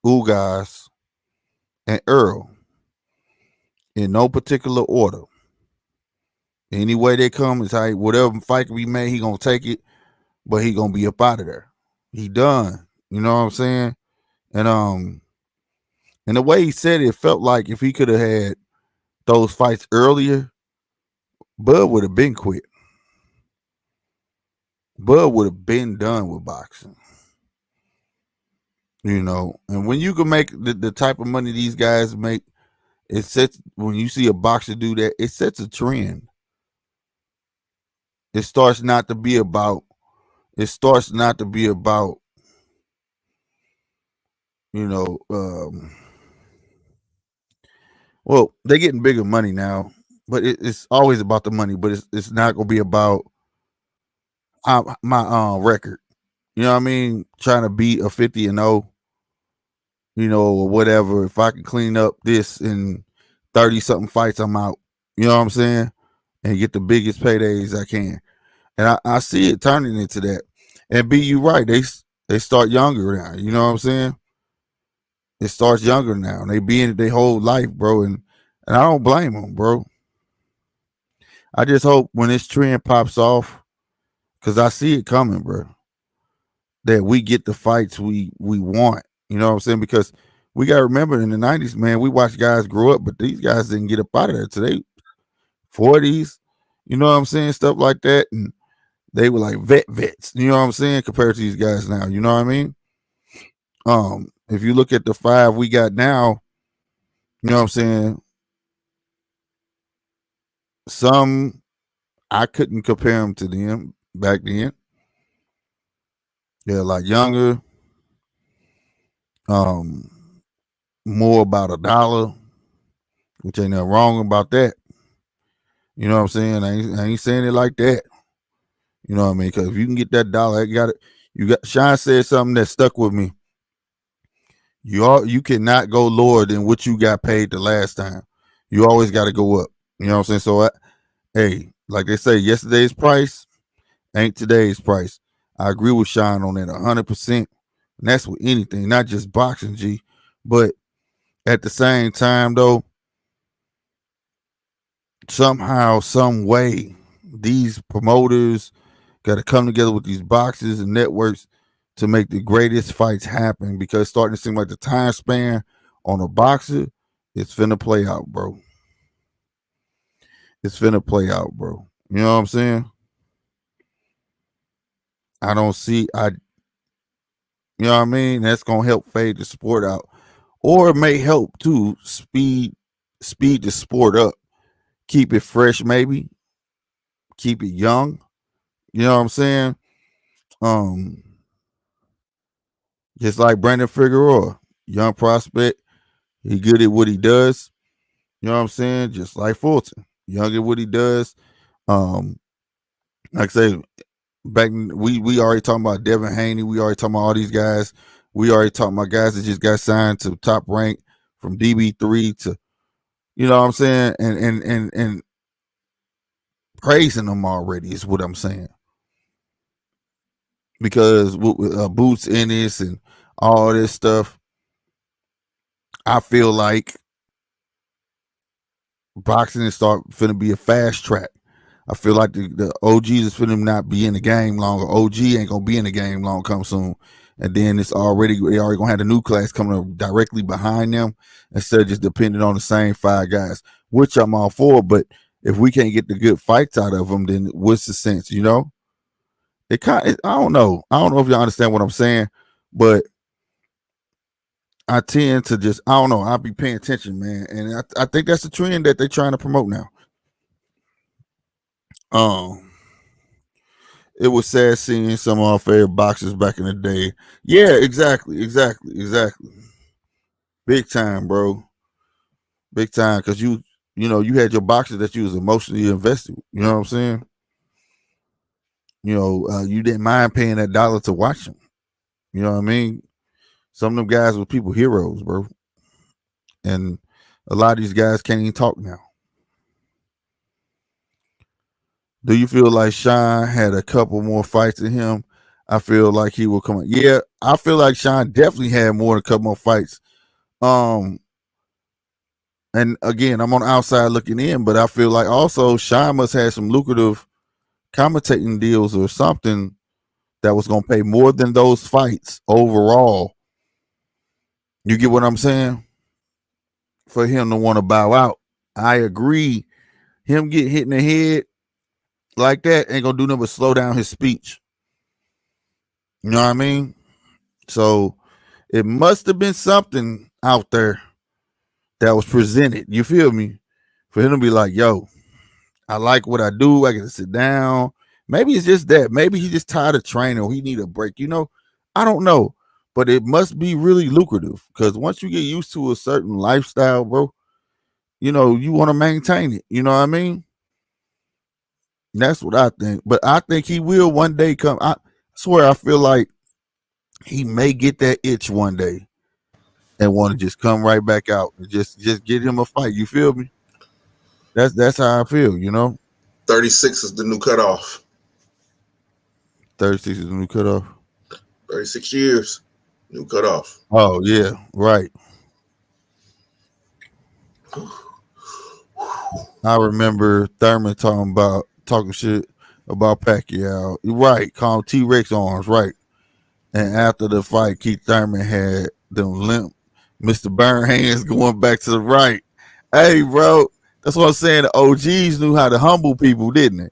Ugas, and Earl in no particular order. Any way they come, is how whatever fight can be made, he gonna take it, but he gonna be up out of there. He done. You know what I'm saying? And the way he said it felt like if he could have had those fights earlier, Bud would have been quit. Bud would have been done with boxing. And when you can make the type of money these guys make, it sets, when you see a boxer do that, it sets a trend. It starts not to be about, well, they're getting bigger money now, but it's always about the money, but it's not going to be about my record. You know what I mean? Trying to beat a 50-0, or whatever. If I can clean up this in 30-something fights, I'm out. You know what I'm saying? And get the biggest paydays I can. And I see it turning into that. And B, you right. They start younger now. You know what I'm saying? It starts younger now. They be in it their whole life, bro. And I don't blame them, bro. I just hope when this trend pops off, because I see it coming, bro, that we get the fights we want. You know what I'm saying? Because we got to remember in the 90s, man, we watched guys grow up, but these guys didn't get up out of there till they 40s. You know what I'm saying? Stuff like that. And they were like vets. You know what I'm saying? Compared to these guys now. You know what I mean? If you look at the 5 we got now, you know what I'm saying? Some I couldn't compare them to them back then. They're a lot younger. More about $1, which ain't nothing wrong about that. You know what I'm saying? I ain't saying it like that. You know what I mean? Because if you can get that $1, Sean said something that stuck with me. You cannot go lower than what you got paid the last time. You always got to go up. You know what I'm saying? So, hey, like they say, yesterday's price ain't today's price. I agree with Sean on that 100%. And that's with anything, not just boxing, G. But at the same time, though, somehow, some way, these promoters got to come together with these boxes and networks to make the greatest fights happen, because it's starting to seem like the time span on a boxer, it's finna play out, bro. It's finna play out, bro. You know what I'm saying? You know what I mean? That's gonna help fade the sport out. Or it may help to speed the sport up. Keep it fresh, maybe. Keep it young. You know what I'm saying? Just like Brandon Figueroa, young prospect. He good at what he does. You know what I'm saying? Just like Fulton, young at what he does. Like I say, we already talking about Devin Haney. We already talking about all these guys. We already talked about guys that just got signed to Top Rank from DB3 to, you know what I'm saying, and praising them already is what I'm saying. Because with Boots Ennis and all this stuff, I feel like boxing is finna be a fast track. I feel like the OGs is finna not be in the game long. OG ain't gonna be in the game long come soon. And then they already gonna have the new class coming up directly behind them instead of just depending on the same 5 guys, which I'm all for. But if we can't get the good fights out of them, then what's the sense, you know? I don't know. I don't know if you understand what I'm saying, but I tend to just, I don't know. I'll be paying attention, man. And I think that's the trend that they're trying to promote now. It was sad seeing some of our favorite boxers back in the day. Yeah, exactly. Big time, bro. Big time. Because you had your boxers that you was emotionally invested. You know what I'm saying? You didn't mind paying that dollar to watch them. You know what I mean? Some of them guys were people heroes, bro. And a lot of these guys can't even talk now. Do you feel like Sean had a couple more fights in him? I feel like he will come. Yeah, I feel like Sean definitely had more than a couple more fights. And again, I'm on the outside looking in, but I feel like also Sean must have some lucrative commentating deals or something that was going to pay more than those fights overall. You get what I'm saying? For him to want to bow out. I agree. Him getting hit in the head like that ain't going to do nothing but slow down his speech. You know what I mean? So it must have been something out there that was presented. You feel me? For him to be like, yo, I like what I do. I get to sit down. Maybe it's just that. Maybe he just tired of training or he need a break. I don't know. But it must be really lucrative because once you get used to a certain lifestyle, bro, you want to maintain it. You know what I mean? That's what I think. But I think he will one day come. I swear, I feel like he may get that itch one day and want to just come right back out and just get him a fight. You feel me? That's how I feel, 36 is the new cutoff. 36 is the new cutoff. 36 years, new cutoff. Oh yeah, right. I remember Thurman talking shit about Pacquiao. You're right, call him T-Rex arms, right. And after the fight, Keith Thurman had them limp Mr. Burn hands going back to the right. Hey, bro, that's what I'm saying. The OGs knew how to humble people, didn't they?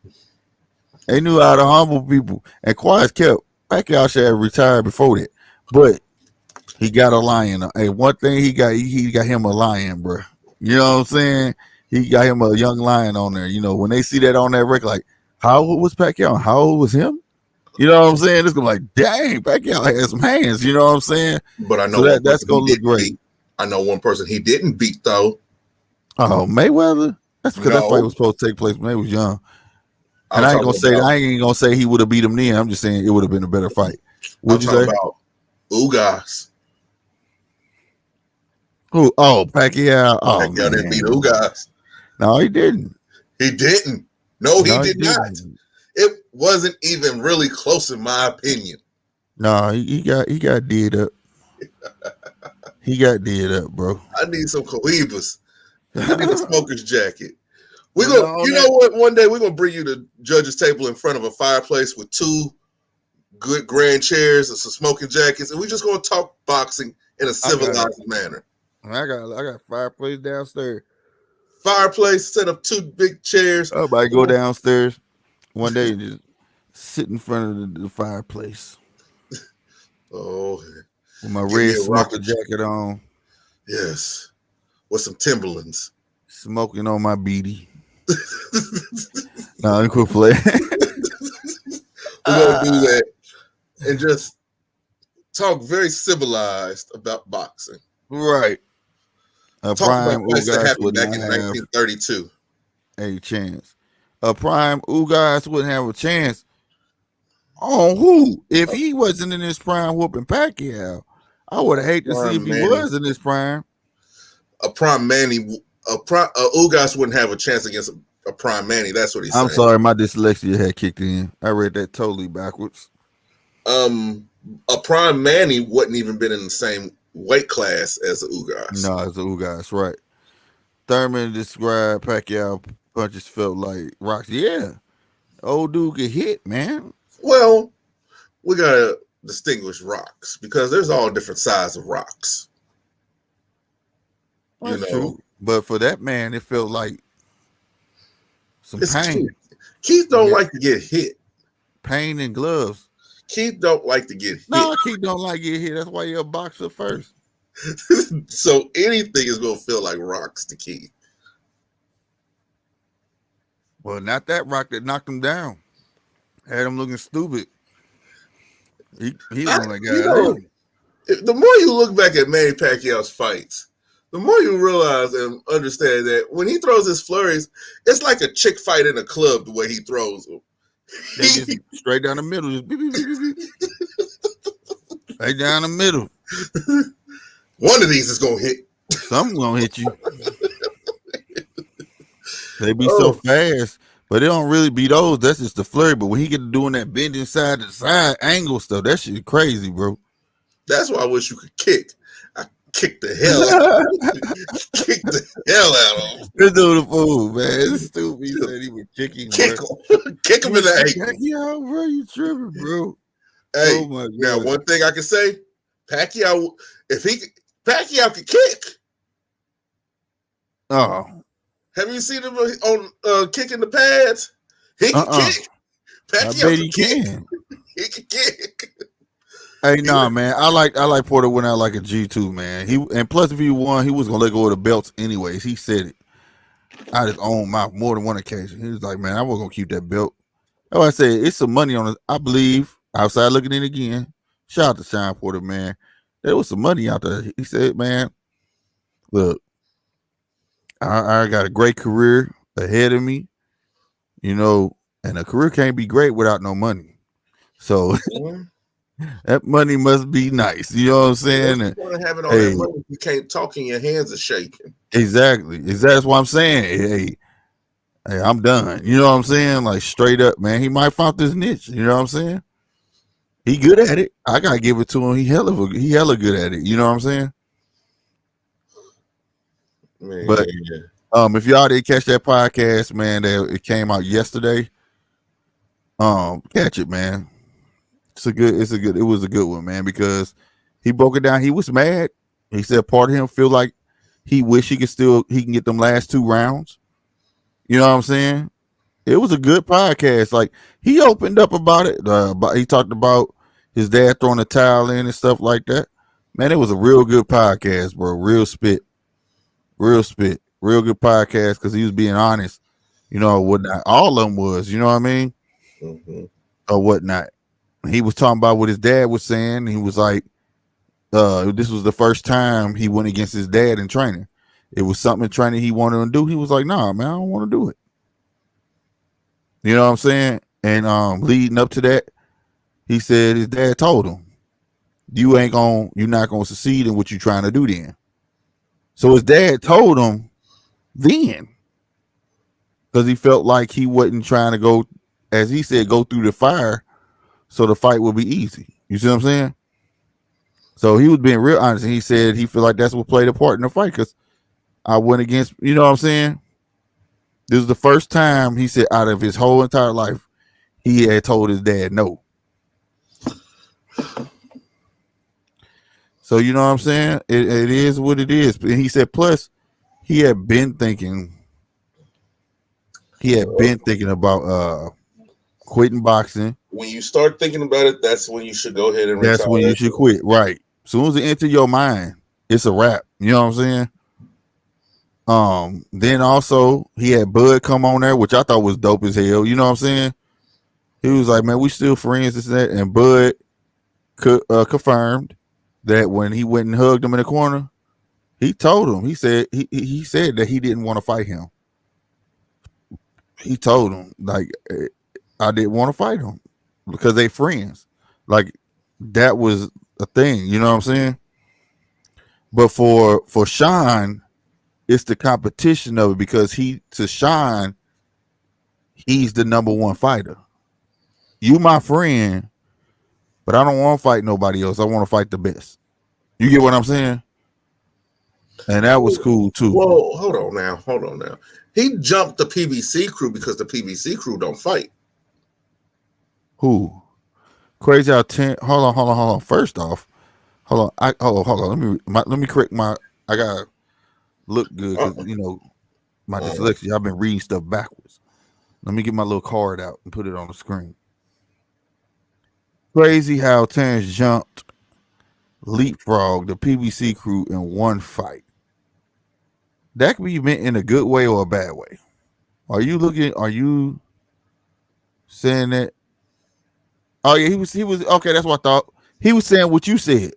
They knew how to humble people. And quiet kept. Pacquiao should have retired before that. But he got a lion. Hey, one thing he got him a lion, bro. You know what I'm saying? He got him a young lion on there. When they see that on that record, like, how old was Pacquiao? How old was him? You know what I'm saying? It's gonna be like, dang, Pacquiao has some hands. You know what I'm saying? But I know that's gonna look great. I know one person he didn't beat though. Oh, Mayweather. That's because that fight was supposed to take place when they was young. And I ain't gonna say he would have beat him then. I'm just saying it would have been a better fight. What'd you say? About Ugas. Who? Oh, Pacquiao. Oh, Pacquiao didn't beat Ugas. No, he didn't. He didn't. No, he did not. It wasn't even really close, in my opinion. No, he got did up. He got did up, bro. I need some cohibas. I need a smoker's jacket. You know what? One day we're gonna bring you the judge's table in front of a fireplace with 2 good grand chairs and some smoking jackets, and we're just gonna talk boxing in a civilized manner. I got fireplace downstairs. Fireplace, set up 2 big chairs. I might go downstairs one day and just sit in front of the fireplace. Oh, with my red smoker jacket on. Yes, with some Timberlands. Smoking on my beanie. No, I'm quit playing. We're gonna do that and just talk very civilized about boxing. Right. A prime Ugas that happened back in 1932. A chance. A prime Ugas wouldn't have a chance. On who? If he wasn't in his prime whooping Pacquiao, I would hate to see if Prime he Manny. was in his prime. A prime Manny, Ugas wouldn't have a chance against a prime Manny. That's what he's I'm saying. sorry, my dyslexia had kicked in. I read that totally backwards. A prime Manny wouldn't even been in the same weight class as the Ugas. No, it's the Ugas, right? Thurman described Pacquiao punches felt like rocks. Yeah, old dude could hit, man. Well, we gotta distinguish rocks because there's all different sizes of rocks. That's true. But for that man, it felt like some pain. Keith don't like to get hit. Pain in gloves. Keith don't like to get hit. No, Keith don't like get hit. That's why you're a boxer first. So anything is gonna feel like rocks to Keith. Well, not that rock that knocked him down. Had him looking stupid. He was like, the more you look back at Manny Pacquiao's fights, the more you realize and understand that when he throws his flurries, it's like a chick fight in a club the way he throws them. Just straight down the middle. Just beep, beep, beep, beep. Right down the middle. One of these is gonna hit. Something's gonna hit you. They be so fast, but it don't really be those. That's just the flurry. But when he get to doing that bending side to side angle stuff, that shit crazy, bro. That's why I wish you could kick. I kicked the hell out of him. Kick the hell out of him. This dude a fool, man. It's stupid. He said he was kicking. Kick him. Kick him in the ankle. Yo, bro, you tripping, bro. Hey, oh my God. Now one thing I can say, Pacquiao could kick. Oh. Have you seen him on kicking the pads? He can kick. Pacquiao I bet he can. He can kick. Hey, nah, man. I like Porter went out like a G2, man. And plus if he won, he was gonna let go of the belts anyways. He said it out his own mouth more than one occasion. He was like, man, I wasn't gonna keep that belt. Oh, I said it's some money on it. I believe outside looking in again. Shout out to Sean Porter, man. There was some money out there. He said, man, look, I got a great career ahead of me, and a career can't be great without no money. So that money must be nice. You know what I'm saying? You want to have it on that money, you can't talk and your hands are shaking. Exactly. That's what I'm saying. Hey, I'm done. You know what I'm saying? Like straight up, man. He might find this niche. You know what I'm saying? He good at it. I gotta give it to him. He hella good at it. You know what I'm saying? Man, but if y'all didn't catch that podcast, man, it came out yesterday. Catch it, man. It was a good one, man, because he broke it down. He was mad. He said part of him feel like he wish he can get them last 2 rounds. You know what I'm saying? It was a good podcast. Like he opened up about it. He talked about his dad throwing the towel in and stuff like that. Man, it was a real good podcast, bro. Real spit. Real good podcast because he was being honest, whatnot. All of them was, you know what I mean? Mm-hmm. Or whatnot. He was talking about what his dad was saying. He was like, this was the first time he went against his dad in training. It was something in training he wanted to do. He was like, nah, man, I don't want to do it. You know what I'm saying? And leading up to that, he said his dad told him, you're not gonna succeed in what you're trying to do then. So his dad told him then, because he felt like he wasn't trying to go, as he said, go through the fire so the fight would be easy. You see what I'm saying? So he was being real honest. And he said he felt like that's what played a part in the fight because I went against, you know what I'm saying? This is the first time, he said, out of his whole entire life, he had told his dad no. So you know what I'm saying? It is what it is. And he said, plus, he had been thinking about quitting boxing. When you start thinking about it, that's when you should go ahead and retire. That's when you should quit, right? As soon as it enters your mind, it's a wrap. You know what I'm saying? Then also he had Bud come on there, which I thought was dope as hell. You know what I'm saying? He was like, man, we still friends, this and that. And Bud confirmed that when he went and hugged him in the corner, he told him, he said that he didn't want to fight him. He told him, like, I didn't want to fight him because they friends. Like, that was a thing, you know what I'm saying? But for Sean, it's the competition of it because to Sean, he's the number one fighter. You my friend, but I don't want to fight nobody else. I want to fight the best. You get what I'm saying? And that was cool too. Whoa, hold on now. He jumped the PBC crew because the PBC crew don't fight. Who? Crazy out 10. Hold on. First off, hold on. Let me correct my. I gotta look good because my dyslexia. I've been reading stuff backwards. Let me get my little card out and put it on the screen. Crazy how Terrence jumped leapfrog the PBC crew in one fight. That could be meant in a good way or a bad way. Are you saying that? Oh yeah, he was okay, that's what I thought. He was saying what you said.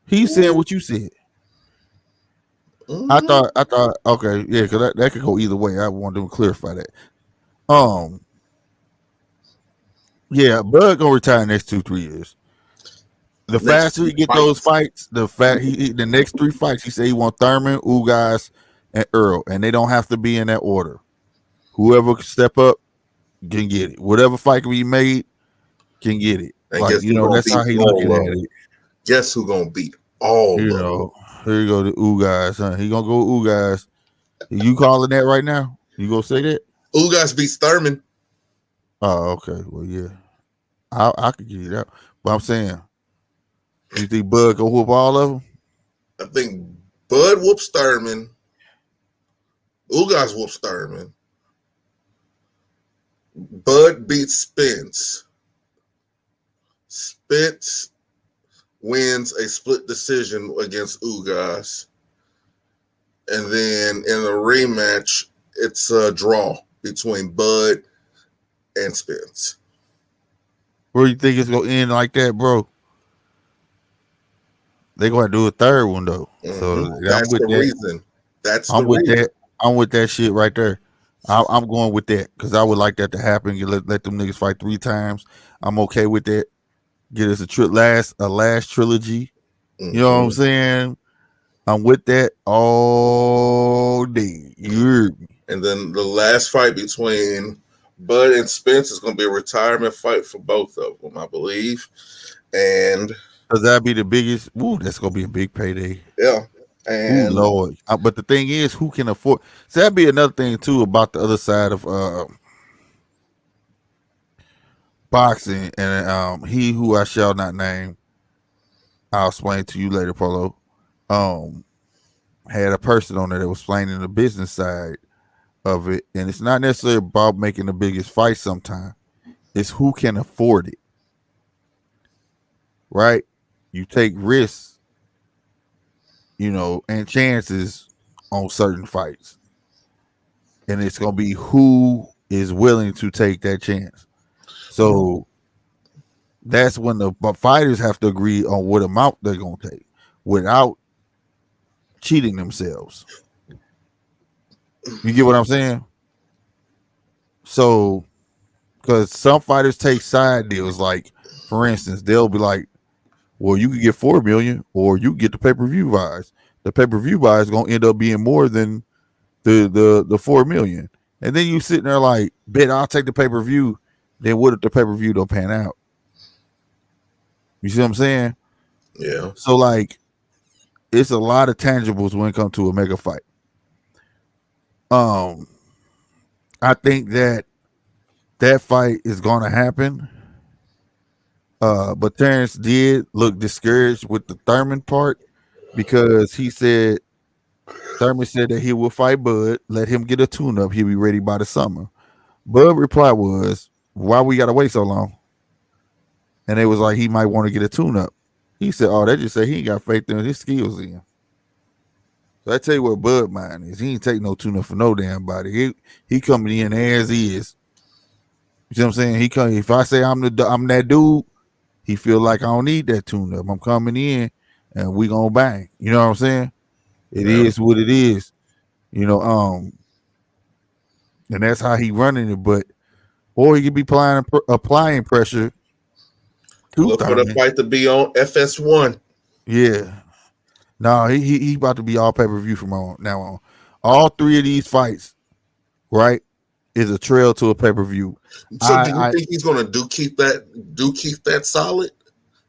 He's saying what you said. I thought okay, yeah, because that could go either way. I wanted to clarify that. Yeah, Bud gonna retire next 2-3 years. The faster he get those fights, the next 3 fights, he said he want Thurman, Ugas, and Earl, and they don't have to be in that order. Whoever can step up can get it. Whatever fight can be made can get it. And like that's how he looking at it. Guess who gonna beat all of them? Here you go, the Ugas, huh? He gonna go Ugas. You calling that right now? You gonna say that? Ugas beats Thurman. Oh, okay. Well, yeah, I could give you that, but I'm saying. You think Bud go whoop all of them? I think Bud whoops Thurman. Ugas whoops Thurman. Bud beats Spence. Spence wins a split decision against Ugas. And then in a rematch, it's a draw between Bud and Spence. Where you think it's going to end like that, bro? They're going to do a third one, though. Mm-hmm. So that's the reason. I'm with that shit right there. I'm going with that because I would like that to happen. You let them niggas fight 3 times. I'm okay with that. Get us a last trilogy. Mm-hmm. You know what I'm saying? I'm with that all day. You heard me. And then the last fight between Bud and Spence is going to be a retirement fight for both of them, I believe. And because that'd be the biggest. Ooh, that's going to be a big payday. Yeah. And Lord. But the thing is, who can afford? So that'd be another thing too about the other side of boxing. And he who I shall not name, I'll explain to you later, Polo. Had a person on there that was explaining the business side of it, and it's not necessarily about making the biggest fight. Sometimes it's who can afford it. Right? You take risks, and chances on certain fights. And it's going to be who is willing to take that chance. So that's when the fighters have to agree on what amount they're going to take without cheating themselves. You get what I'm saying? So, because some fighters take side deals, like, for instance, they'll be like, well, you can get $4 million or you get the pay-per-view buys. The pay-per-view buy is going to end up being more than the $4 million. And then you sitting there like, bet I'll take the pay-per-view. Then what if the pay-per-view don't pan out? You see what I'm saying? Yeah. So like, it's a lot of tangibles when it comes to a mega fight. I think that fight is going to happen. But Terrence did look discouraged with the Thurman part because Thurman said that he will fight Bud, let him get a tune-up, he'll be ready by the summer. Bud reply was, why we got to wait so long? And it was like, he might want to get a tune-up. He said, oh, they just say he ain't got faith in his skills in. So I tell you what Bud mind is. He ain't take no tune-up for no damn body. He coming in as is. You see what I'm saying? He come. If I say I'm that dude, he feel like I don't need that tune-up. I'm coming in and we gonna bang. You know what I'm saying? It is what it is. And that's how he running it. But or he could be applying pressure. Look for the fight to be on FS1. Yeah. No, he about to be all pay-per-view from now on. All 3 of these fights, right, is a trail to a pay-per-view. So do you think he's gonna keep that solid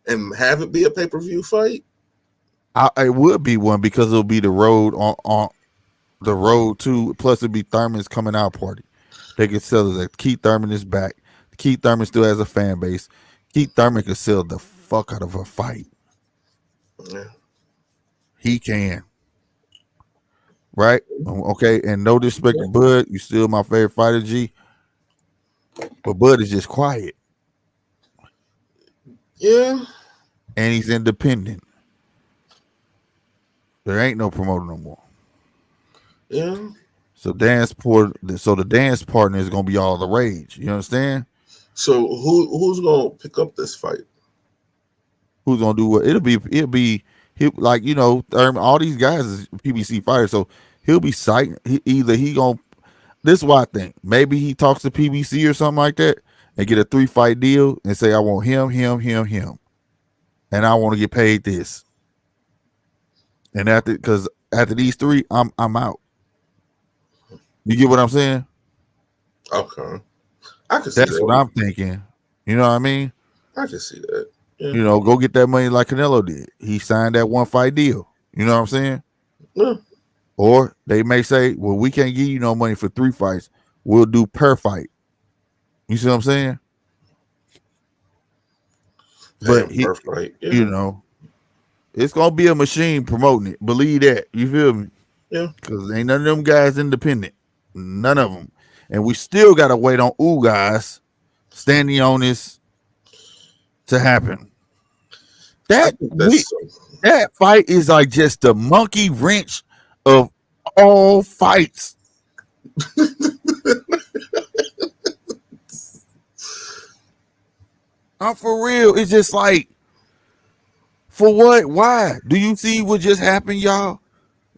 and have it be a pay-per-view fight? It would be one because it'll be the road on the road too. Plus, it'll be Thurman's coming out party. They can sell it that Keith Thurman is back. Keith Thurman still has a fan base. Keith Thurman can sell the fuck out of a fight. Yeah. He can. Right? Okay. And no disrespect to Bud. You still my favorite fighter, G. But Bud is just quiet. Yeah. And he's independent. There ain't no promoter no more. Yeah. So the dance partner is gonna be all the rage. You understand? So who's gonna pick up this fight? Who's gonna do what? It'll be like, you know, all these guys is PBC fighters, so he'll be psyched. He gonna. This is what I think. Maybe he talks to PBC or something like that and get a 3-fight deal and say, I want him, and I want to get paid this. And because after these 3, I'm out. You get what I'm saying? Okay, I can see That's that. what I'm thinking. You know what I mean? I can see that. Yeah. You know, go get that money like Canelo did. He signed that 1-fight deal. You know what I'm saying? Yeah. Or they may say, well, we can't give you no money for 3 fights. We'll do per fight. You see what I'm saying? But per fight. Yeah. You know, it's gonna be a machine promoting it. Believe that. You feel me? Yeah. Because ain't none of them guys independent. None of them. And we still gotta wait on guys standing on this to happen. That fight is like just the monkey wrench of all fights. I'm for real. It's just like, for what? Why? Do you see what just happened, y'all?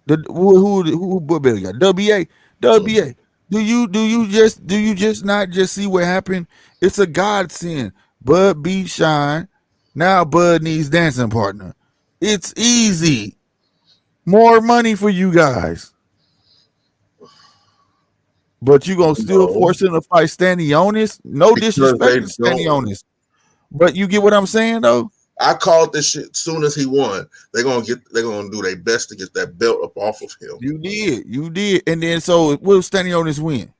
Who better got WA? Do you just not just see what happened? It's a godsend. Bud beat Shine. Now Bud needs dancing partner. It's easy. More money for you guys. But you gonna still force him to fight Stanionis? No disrespect to Stanionis. But you get what I'm saying though? I called this shit soon as he won. They're gonna do their best to get that belt up off of him. You did. And then so will Stanionis win?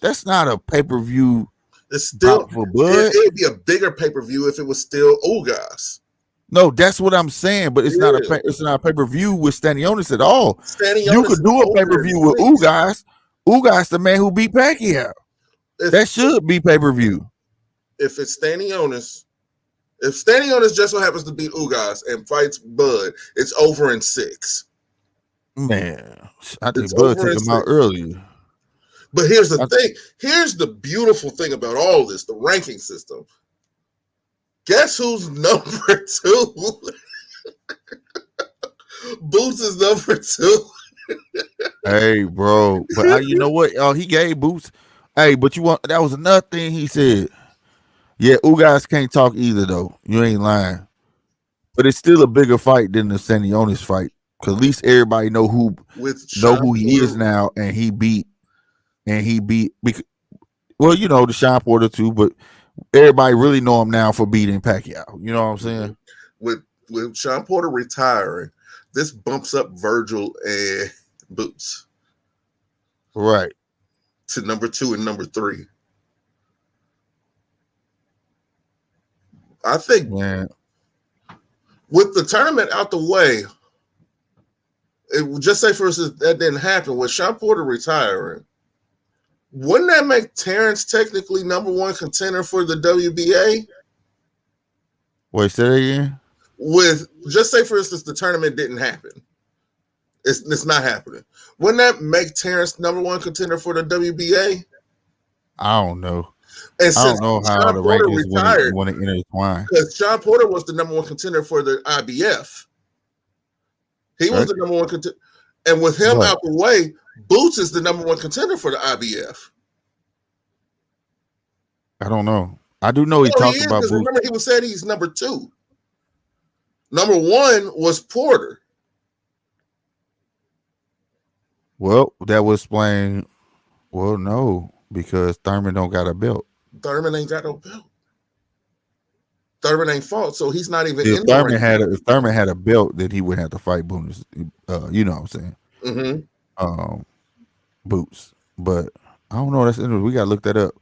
That's not a pay-per-view. It's still for Bud. It'd be a bigger pay-per-view if it was still Ugas. No, that's what I'm saying, but it's not a pay-per-view with Stanionis at all. You could do a pay-per-view with Ugas. Ugas the man who beat Pacquiao. That should be pay-per-view. If it's Stanionis, if Stanionis just so happens to beat Ugas and fights Bud, it's over in 6. Man, I think Bud took him out earlier. But here's the thing. Here's the beautiful thing about all this, the ranking system. Guess who's number 2? Boots is number 2. Hey, bro. But you know what? Oh, he gave Boots. Hey, but that was another thing he said. Yeah, Ugas can't talk either, though. You ain't lying. But it's still a bigger fight than the Stanionis fight. Because at least everybody know who he is now, and he beat. Well, you know, the Sean Porter too, but everybody really know him now for beating Pacquiao. You know what I'm saying? With Sean Porter retiring, this bumps up Virgil and Boots. Right. To number 2 and number 3. I think with the tournament out the way, just say for instance that didn't happen with Sean Porter retiring. Wouldn't that make Terrence technically number 1 contender for the WBA? Wait, say that again? With just say for instance the tournament didn't happen. It's not happening. Wouldn't that make Terrence number 1 contender for the WBA? I don't know. And I don't know how the rankings retired, want to intertwine. Because Sean Porter was the number 1 contender for the IBF. He was the number 1 contender. And with him out the way, Boots is the number 1 contender for the IBF. I don't know. I do know he talked about Boots. Remember, he was saying he's number 2. Number 1 was Porter. Well, that was explain. Well, no, because Thurman don't got a belt. Thurman ain't got no belt. Thurman ain't fought, so he's not even If in the Thurman ranking. had a, if Thurman had a belt, then he would have to fight Boots. You know what I'm saying? Mm-hmm. Um, Boots. But I don't know. That's interesting. We gotta look that up.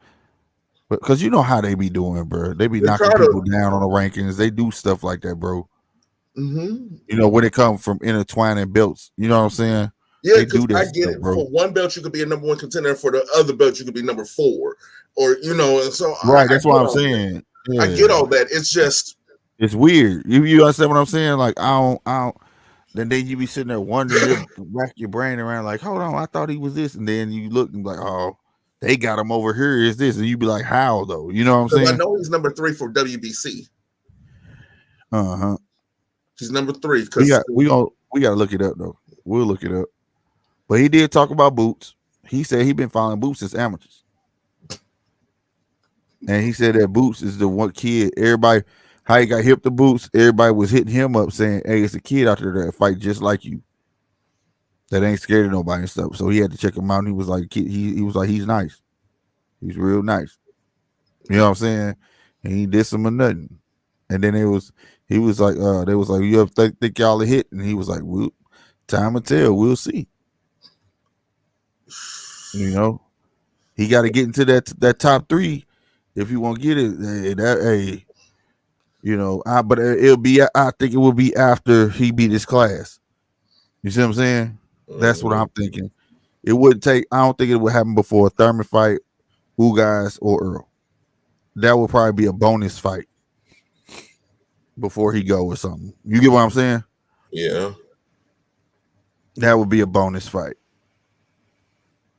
But because you know how they be doing, bro. They be They knocking try to. people down on the rankings. They do stuff like that, bro. Mm-hmm. You know when it comes from intertwining belts. You know what I'm saying? Yeah, They do because I that get stuff, it. bro. For one belt, you could be a number one contender. And for the other belt, you could be number four, or and so Right. I That's what get I'm all that. saying. I get Yeah. all that. It's just It's weird. You understand what I'm saying? Like I don't. Then you be sitting there wondering, you rack your brain around, like, hold on, I thought he was this, and then you look and be like, oh, they got him over here. Is this? And you be like, how though? You know what I'm because I saying? know he's number three for WBC. Uh huh. He's number three We because got we got to look it up though. We'll look it up. But he did talk about Boots. He said he been following Boots since amateurs, and he said that Boots is the one kid. Everybody, how he got hip to Boots, everybody was hitting him up saying, "Hey, it's a kid out there that fight just like you, that ain't scared of nobody and stuff." So he had to check him out. And he was like, he was like, he's nice. He's real nice. You know what I'm saying? And he did some or nothing. And then he was like, they was like, you ever think y'all a hit? And he was like, well, time will tell. We'll see. You know, he got to get into that top three if you want to get it. Hey, you know, but it'll be. I think it will be after he beat his class. You see what I'm saying? That's what I'm thinking. It wouldn't take. I don't think it would happen before a Thurman fight, Ugas or Earl. That would probably be a bonus fight before he go or something. You get what I'm saying? yeah. That would be a bonus fight.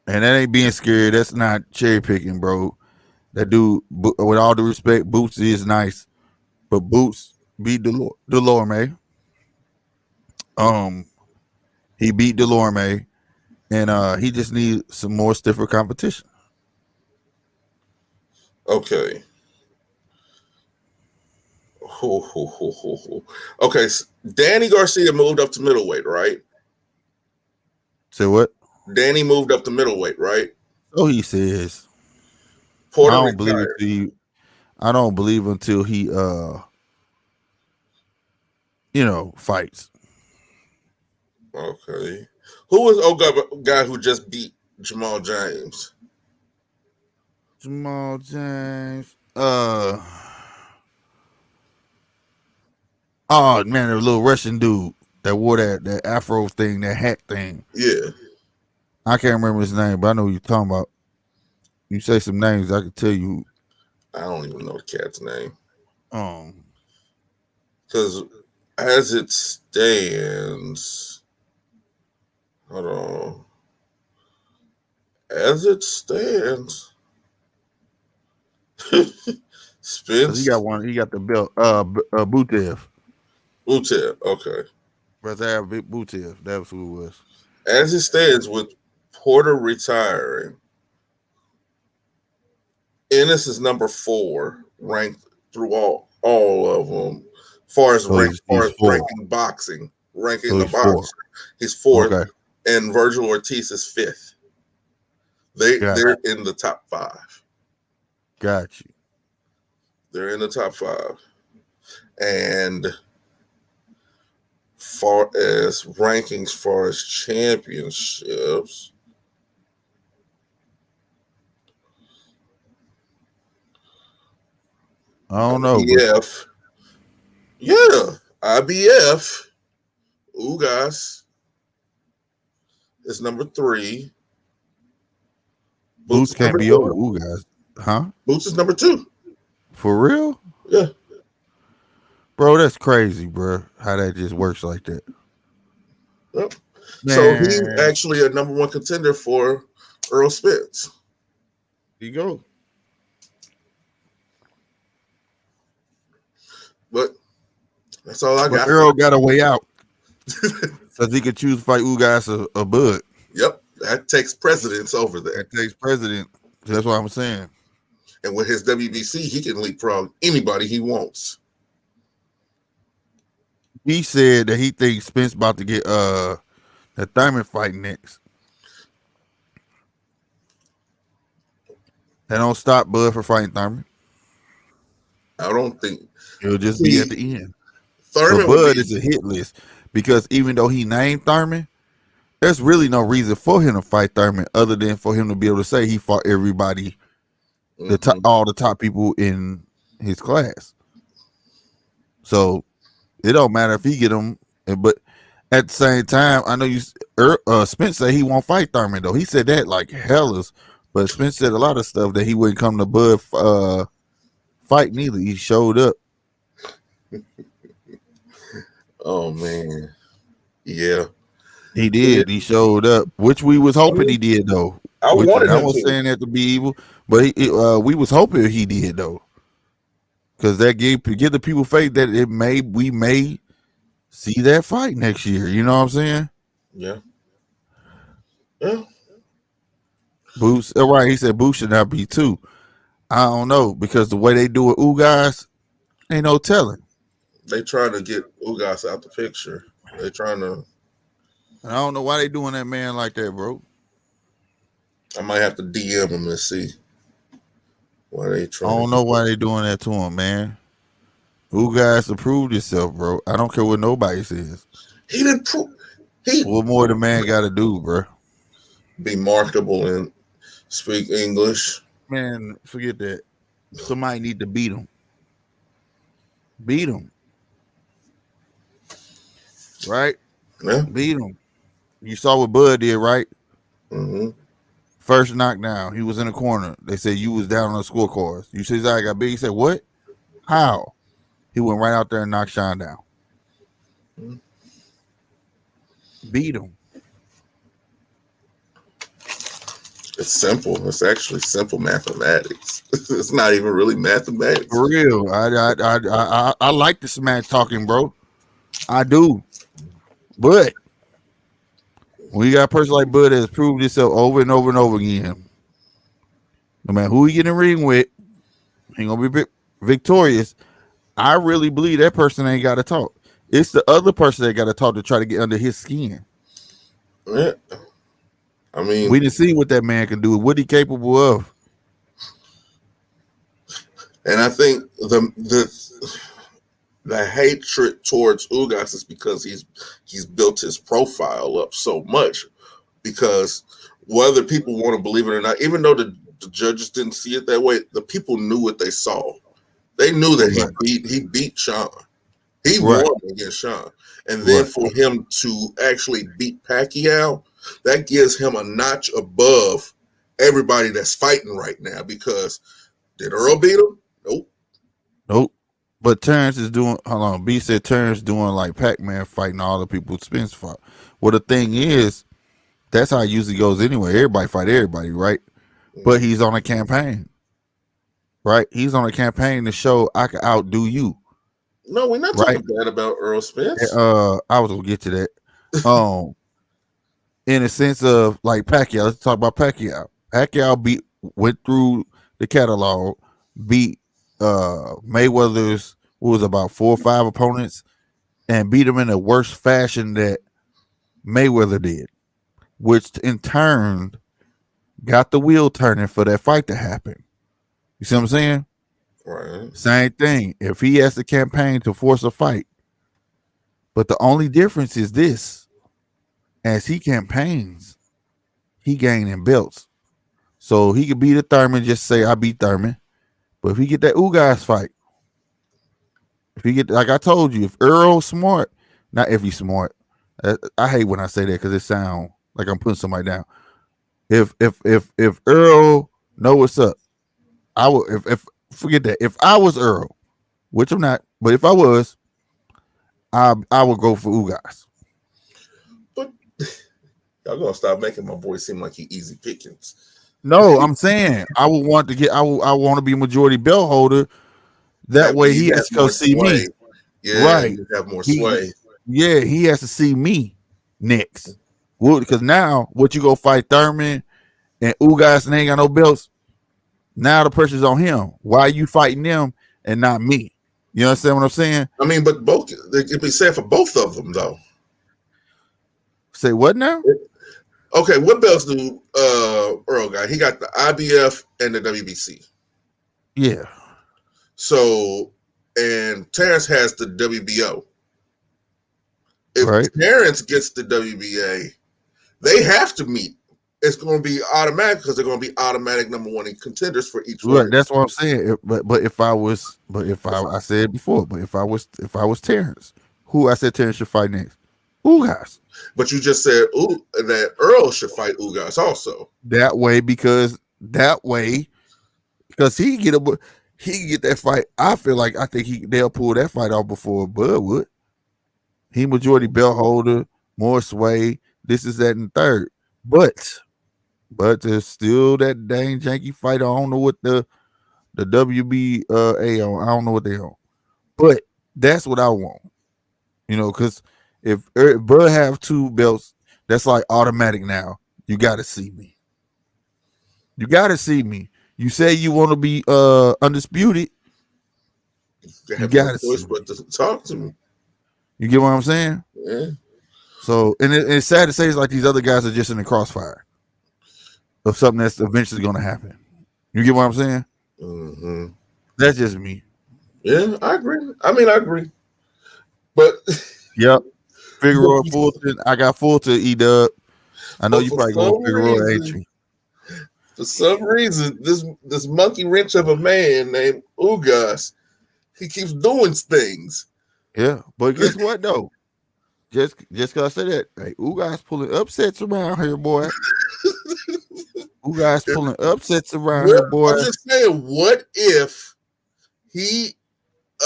And that ain't being scared. That's not cherry picking, bro. That dude, with all due respect, Boots is nice, but Boots beat Delorme. Um, he beat Delorme, and he just needs some more stiffer competition. Okay. Ho, ho, ho, ho, ho. Okay. Danny Garcia moved up to middleweight, right? Say what? Danny moved up to middleweight, right? So he says. I Porter don't believe retired. until I don't believe until he fights. Okay. Who was guy who just beat Jamal James? Jamal James. Oh man, the little Russian dude that wore that Afro thing, that hat thing. Yeah. I can't remember his name, but I know what you're talking about. You say some names, I can tell you. I don't even know the cat's name. Um, Because as it stands, hold on. As it stands, cause he got Spence one. He got the belt. Butev. Utev. Okay. Brother Butev. That was who it was. As it stands, with Porter retiring, Ennis is number 4, ranked through all of them. So Far he's as four. ranking So the he's four. boxer, he's fourth, Okay, and Virgil Ortiz is fifth. got They're in the top 5. got you. They're in the top 5, and far as rankings, far as championships, I don't know, but IBF, yeah, IBF, Ugas is number 3. Boots Boots is can't number be over 4. Ooh guys, huh? Boots is number 2. For real, Yeah. bro? That's crazy, bro. How that just works like that, Yep. So he's man. actually a number 1 contender for Earl Spence. There you go. But that's all I But got for Earl got a way out, so he could choose to fight Ooh guys a Bud. Yep. That takes precedence over that. That takes president. That's what I'm saying. And with his WBC, he can leapfrog anybody he wants. He said that he thinks Spence about to get that Thurman fight next. That don't stop Bud from fighting Thurman. I don't think It'll just be at the end. But Thurman would Bud be. is a hit list because even though he named Thurman, there's really no reason for him to fight Thurman other than for him to be able to say he fought everybody, all the top people in his class. So it don't matter if he get him, but at the same time, I know Spence said he won't fight Thurman though. He said that like hellas, but Spence said a lot of stuff that he wouldn't come to Bud fight neither. He showed up. Oh man, yeah, he did. He showed up, which we was hoping he did though. I wanted him was to. saying that to be evil, but we was hoping he did though, because that give the people faith that we may see that fight next year. You know what I'm saying? Yeah. Yeah. Boots, right? He said Boots should not be too. I don't know because the way they do it, guys, ain't no telling. They trying to get Ugas out the picture. They trying to. I don't know why they doing that man like that, bro. I might have to DM him and see why they trying. I don't know why they doing that to him, man. Ugas to prove himself, bro. I don't care what nobody says. He didn't prove. What more the man got to do, bro? Be marketable and speak English. Man, forget that. Somebody need to beat him. Beat him. Right? Yeah. Beat him. You saw what Bud did, right? Mm-hmm. First knockdown. He was in the corner. They said you was down on the scorecards. You said I got big. He said, what? How? He went right out there and knocked Sean down. Mm-hmm. Beat him. It's simple. It's actually simple mathematics. It's not even really mathematics. For real. I like the smack talking, bro. I do. But when you got a person like Bud that has proved himself over and over and over again, no matter who he get in the ring with, he gonna be victorious. I really believe that person ain't got to talk. It's the other person that got to talk to try to get under his skin. Yeah. I mean, we didn't see what that man can do, what he capable of. And I think the hatred towards Ugas is because he's built his profile up so much. Because whether people want to believe it or not, even though the judges didn't see it that way, the people knew what they saw. They knew that he beat Sean. He won against Sean. And then for him to actually beat Pacquiao, that gives him a notch above everybody that's fighting right now. Because did Earl beat him? Nope. But Terrence is doing, hold on, B said Terrence doing like Pac-Man fighting all the people Spence fought. Well, the thing is, that's how it usually goes anyway. Everybody fight everybody, right? But he's on a campaign. Right? He's on a campaign to show I can outdo you. No, we're not talking bad about Earl Spence. I was gonna get to that. In a sense of like Pacquiao, let's talk about Pacquiao. Pacquiao went through the catalog, beat Mayweather's was about 4 or 5 opponents, and beat him in the worst fashion that Mayweather did, which in turn got the wheel turning for that fight to happen. You see what I'm saying? Right. Same thing. If he has the campaign to force a fight, but the only difference is this: as he campaigns, he gaining belts. So he could beat a Thurman, just say I beat Thurman. But if he get that Ugas fight, if he get, like I told you, if Earl's smart, not if he's smart. I hate when I say that because it sounds like I'm putting somebody down. If Earl know what's up, I would. If forget that. If I was Earl, which I'm not, but if I was, I would go for Ugas. But y'all gonna stop making my boy seem like he easy pickings. No, I'm saying I would want to get. I want to be a majority belt holder. That way he has to go see me. Yeah, right. Have more sway. He has to see me next. Well, because now what you go fight Thurman and Ugas and they ain't got no belts. Now the pressure's on him. Why are you fighting them and not me? You understand what I'm saying? I mean, but both it can be said for both of them though. Say what now? Okay, what belts do Earl got? He got the IBF and the WBC. Yeah. So, and Terrence has the WBO. If Right. Terrence gets the WBA, they have to meet. It's going to be automatic because they're going to be automatic number one contenders for each Right. one. That's what I'm saying. But if I said before, but if I was Terrence, who I said Terrence should fight next? Ugas. But you just said that Earl should fight Ugas also. That way because he can get that fight. I think they'll pull that fight off before Bud would. He majority belt holder, more sway. This is that and third. But there's still that dang janky fight. I don't know what the WBA on. I don't know what they on. But that's what I want. Because if Bud have 2 belts, that's like automatic now. You got to see me. You got to see me. You say you want to be undisputed. You got no choice but to talk to me. You get what I'm saying? Yeah. So, and it's sad to say it's like these other guys are just in the crossfire of something that's eventually going to happen. You get what I'm saying? Mm-hmm. That's just me. Yeah, I agree. I agree. But yep, Figueroa Fulton. I got Fulton E-Dub. I know you probably going Figueroa, ain't you? For some reason, this monkey wrench of a man named Ugas, he keeps doing things. Yeah, but guess what though? Just because I said that, hey, Ugas pulling upsets around here, boy. Ugas pulling upsets around here, boy. I'm just saying, what if he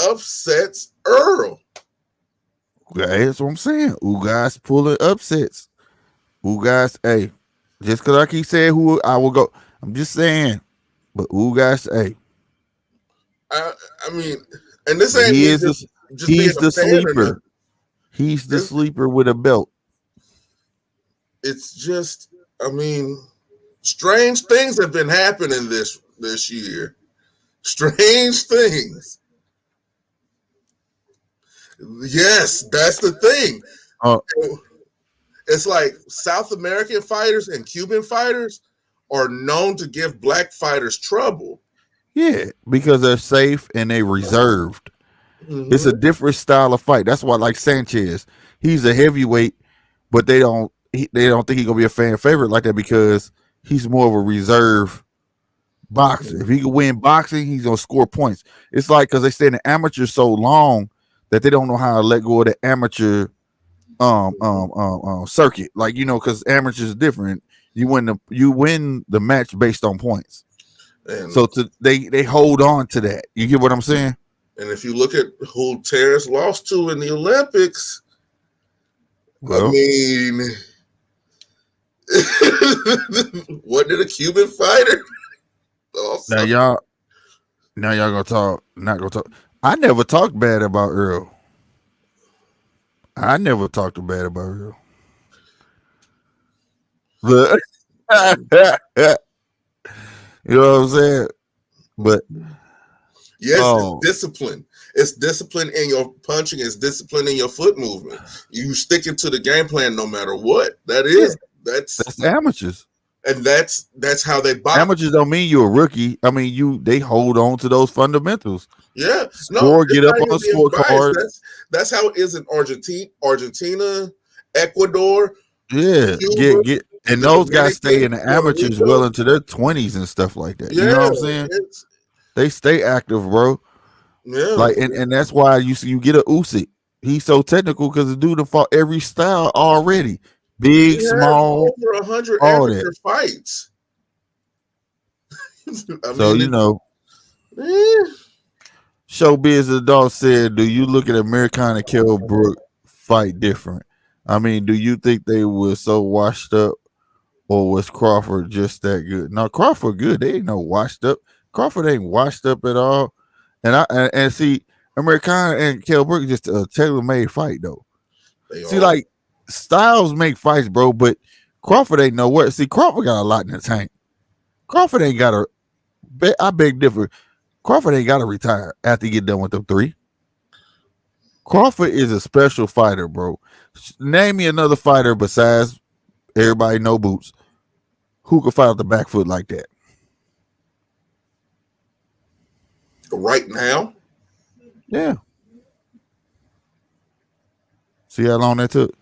upsets Earl? Okay, that's what I'm saying. Ugas pulling upsets. Ugas, hey, just because I keep saying who I will go, I'm just saying. But Ugas, hey. And this ain't he's the sleeper. He's the sleeper with a belt. It's just, strange things have been happening this year. Strange things. Yes, that's the thing. It's like South American fighters and Cuban fighters are known to give black fighters trouble. Yeah, because they're safe and they reserved. Mm-hmm. It's a different style of fight. That's why, like Sanchez, he's a heavyweight, but they don't think he's gonna be a fan favorite like that because he's more of a reserve boxer. If he can win boxing, he's gonna score points. It's like because they stay in the amateur so long that they don't know how to let go of the amateur circuit. Like, because amateurs is different. You win the match based on points. And so they hold on to that. You get what I'm saying? And if you look at who Terrence lost to in the Olympics, well, what did a Cuban fighter? Now y'all gonna talk? Not gonna talk. I never talked bad about Earl. I never talked bad about Earl. But you know what I'm saying? But yes, it's discipline. It's discipline in your punching. It's discipline in your foot movement. You sticking to the game plan no matter what. That's amateurs. And that's how they box. Amateurs don't mean you're a rookie. They hold on to those fundamentals. Yeah. Score, get up on the scorecard. That's how it is in Argentina, Ecuador. Yeah. Cuba, get and those guys stay in the amateurs well into their 20s and stuff like that. Yeah, you know what I'm saying? They stay active, bro. Yeah. Like and that's why you get a Usyk. He's so technical because the dude fought every style already. Big, small, over 100 amateur fights. Showbiz the dog said, "Do you look at Americana and Kell Brook fight different? Do you think they were so washed up, or was Crawford just that good? No, Crawford good. They ain't no washed up. Crawford ain't washed up at all. And see, Americana and Kell Brook just a tailor-made fight though. Like styles make fights, bro, but Crawford ain't nowhere. See, Crawford got a lot in the tank. Crawford ain't got I beg differ. Crawford ain't got to retire after you get done with them 3. Crawford is a special fighter, bro. Name me another fighter besides everybody know Boots who could fight off the back foot like that. Right now, Yeah. See how long that took?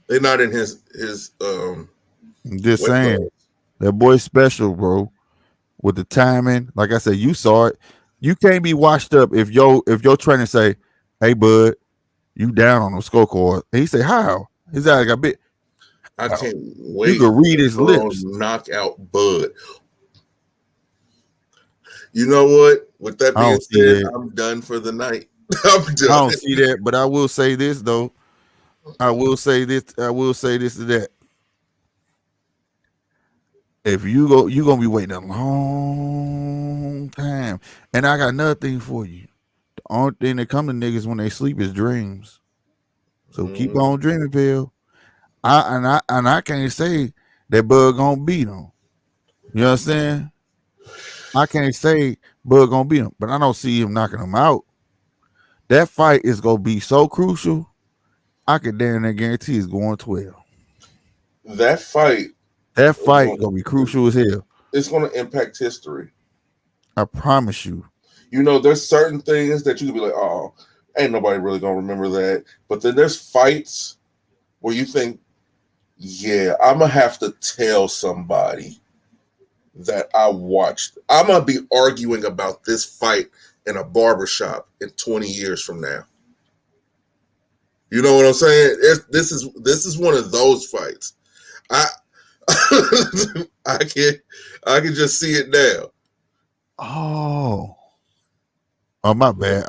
they're not in his I'm just weight saying. class. That boy's special, bro. With the timing. Like I said, you saw it. You can't be washed up if your trainer say, "Hey, bud, you down on the scorecard." And he say, "How?" He's like a bit. I How? can't You wait could read his for lips. knockout Bud. You know what? With that I being don't see said, that. I'm done for the night. I'm I done. don't see that. But I will say this though. I will say this. I will say this to that. If you gonna be waiting a long time. And I got another thing for you. The only thing that come to niggas when they sleep is dreams. So keep Mm, on dreaming, Bill. I can't say that Bud gonna beat him. You know what I'm saying? I can't say Bud gonna beat him, but I don't see him knocking him out. That fight is gonna be so crucial. I could damn near guarantee it's going 12. that fight That is fight going, gonna be crucial as hell. it's going to impact history. I promise you. You know, there's certain things that you can be like, oh, ain't nobody really going to remember that. But then there's fights where you think, yeah, I'm going to have to tell somebody that I watched. I'm going to be arguing about this fight in a barbershop in 20 years from now. You know what I'm saying? This is one of those fights. I I can just see it now. Oh. Oh my bad.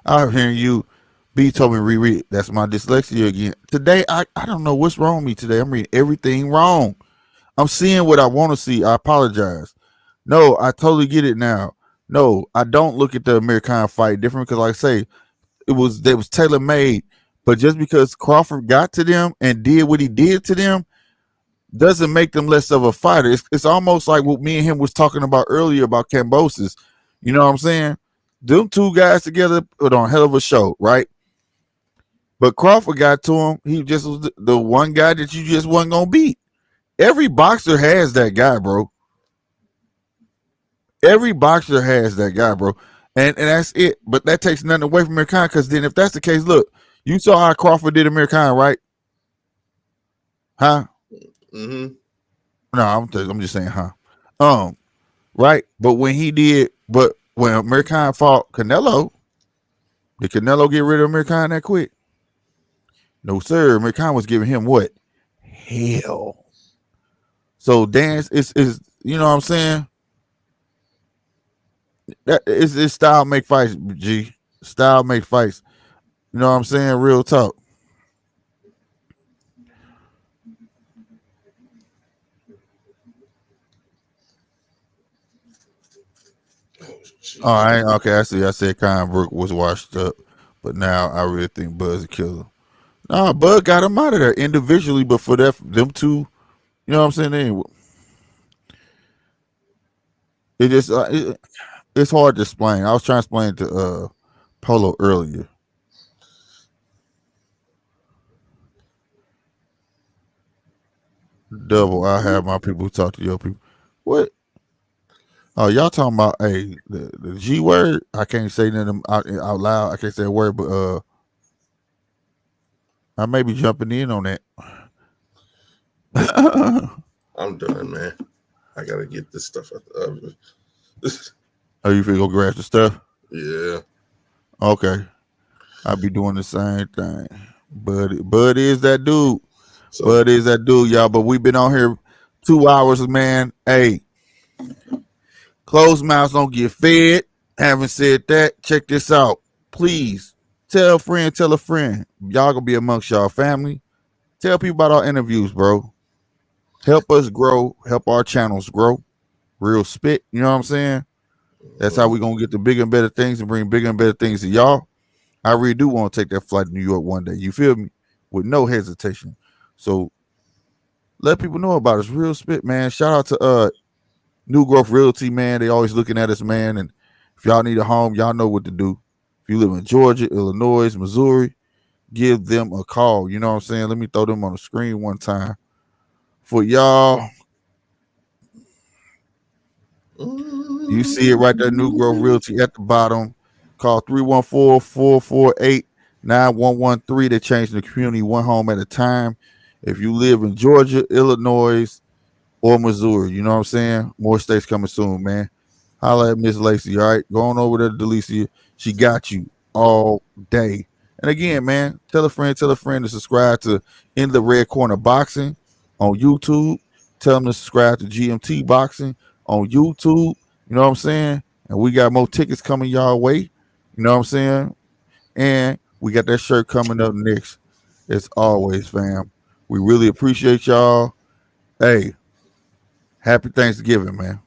I hearing you. B told me reread. That's my dyslexia again. Today I don't know what's wrong with me today. I'm reading everything wrong. I'm seeing what I want to see. I apologize. No, I totally get it now. No, I don't look at the American fight different because, like I say, they was tailor made. But just because Crawford got to them and did what he did to them doesn't make them less of a fighter. It's almost like what me and him was talking about earlier about Cambosis. You know what I'm saying? Them two guys together put on a hell of a show, right? But Crawford got to him. He just was the one guy that you just wasn't gonna beat. Every boxer has that guy, bro. Every boxer has that guy, bro. And that's it. But that takes nothing away from Amir Khan, because then if that's the case, look, you saw how Crawford did Amir Khan, right? Huh? Mm-hmm. No, I'm just saying, huh? Right. But when Amir Khan fought Canelo, did Canelo get rid of Amir Khan that quick? No, sir. Amir Khan was giving him what? Hell. So dance is you know what I'm saying? That is style make fights, G. Style make fights. You know what I'm saying? Real talk. Oh, Oh, jeez. okay. I see. I said Kyle Brook was washed up, but now I really think Bud's a killer. Nah, Bud got him out of there individually, but for them two, you know what I'm saying? It just it's hard to explain. I was trying to explain it to Polo earlier. Double. I have my people talk to your people. What? Oh, y'all talking about the G word? I can't say nothing out loud. I can't say a word, but I may be jumping in on that. I'm done, man. I gotta get this stuff out the oven. Oh, you feel go grab the stuff? Yeah. Okay, I'll be doing the same thing. Bud is that dude. So Bud is that dude, y'all. But we've been on here 2 hours, man. Hey, closed mouths don't get fed. Having said that, check this out. Please tell a friend, tell a friend. Y'all gonna be amongst y'all family. Tell people about our interviews, bro. Help us grow. Help our channels grow. Real spit. You know what I'm saying? That's how we gonna get the bigger and better things and bring bigger and better things to y'all. I really do want to take that flight to New York one day. You feel me? With no hesitation. So let people know about us. Real spit, man. Shout out to New Growth Realty, man. They always looking at us, man. And if y'all need a home, y'all know what to do. If you live in Georgia, Illinois, Missouri, give them a call. You know what I'm saying? Let me throw them on the screen one time for y'all. You see it right there, New Growth Realty at the bottom. Call 314-448-9113. They're changing the community one home at a time. If you live in Georgia, Illinois, or Missouri, you know what I'm saying? More states coming soon, man. Holla at Miss Lacey, all right? Go on over there to Delicia. She got you all day. And again, man, tell a friend to subscribe to In the Red Corner Boxing on YouTube. Tell them to subscribe to GMT Boxing on YouTube. You know what I'm saying? And we got more tickets coming y'all way. You know what I'm saying? And we got that shirt coming up next. As always, fam. We really appreciate y'all. Hey, happy Thanksgiving, man.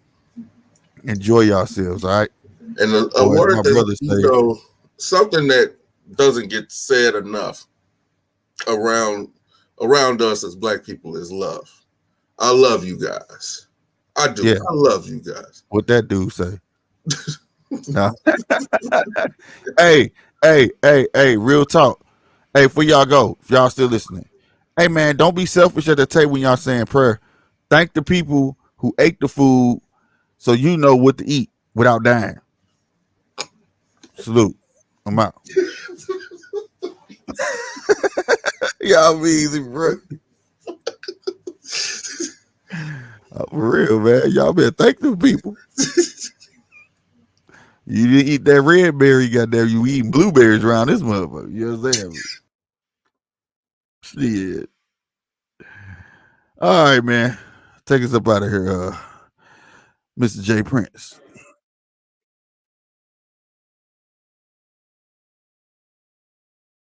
Enjoy yourselves, all right? And a Or as my word that, brother say, something that doesn't get said enough around us as Black people is love. I love you guys. I do. yeah, I love you guys. what that dude say. Nah. Hey, real talk. Hey, for y'all go, if y'all still listening. Hey man, don't be selfish at the table when y'all saying prayer. Thank the people who ate the food so you know what to eat without dying. Salute. I'm out. Y'all be easy, bro. For real, man. Y'all better thank them people. You didn't eat that red berry, goddamn. You eating blueberries around this motherfucker. You know what I'm saying? Shit. All right, man. Take us up out of here, Mr. J Prince.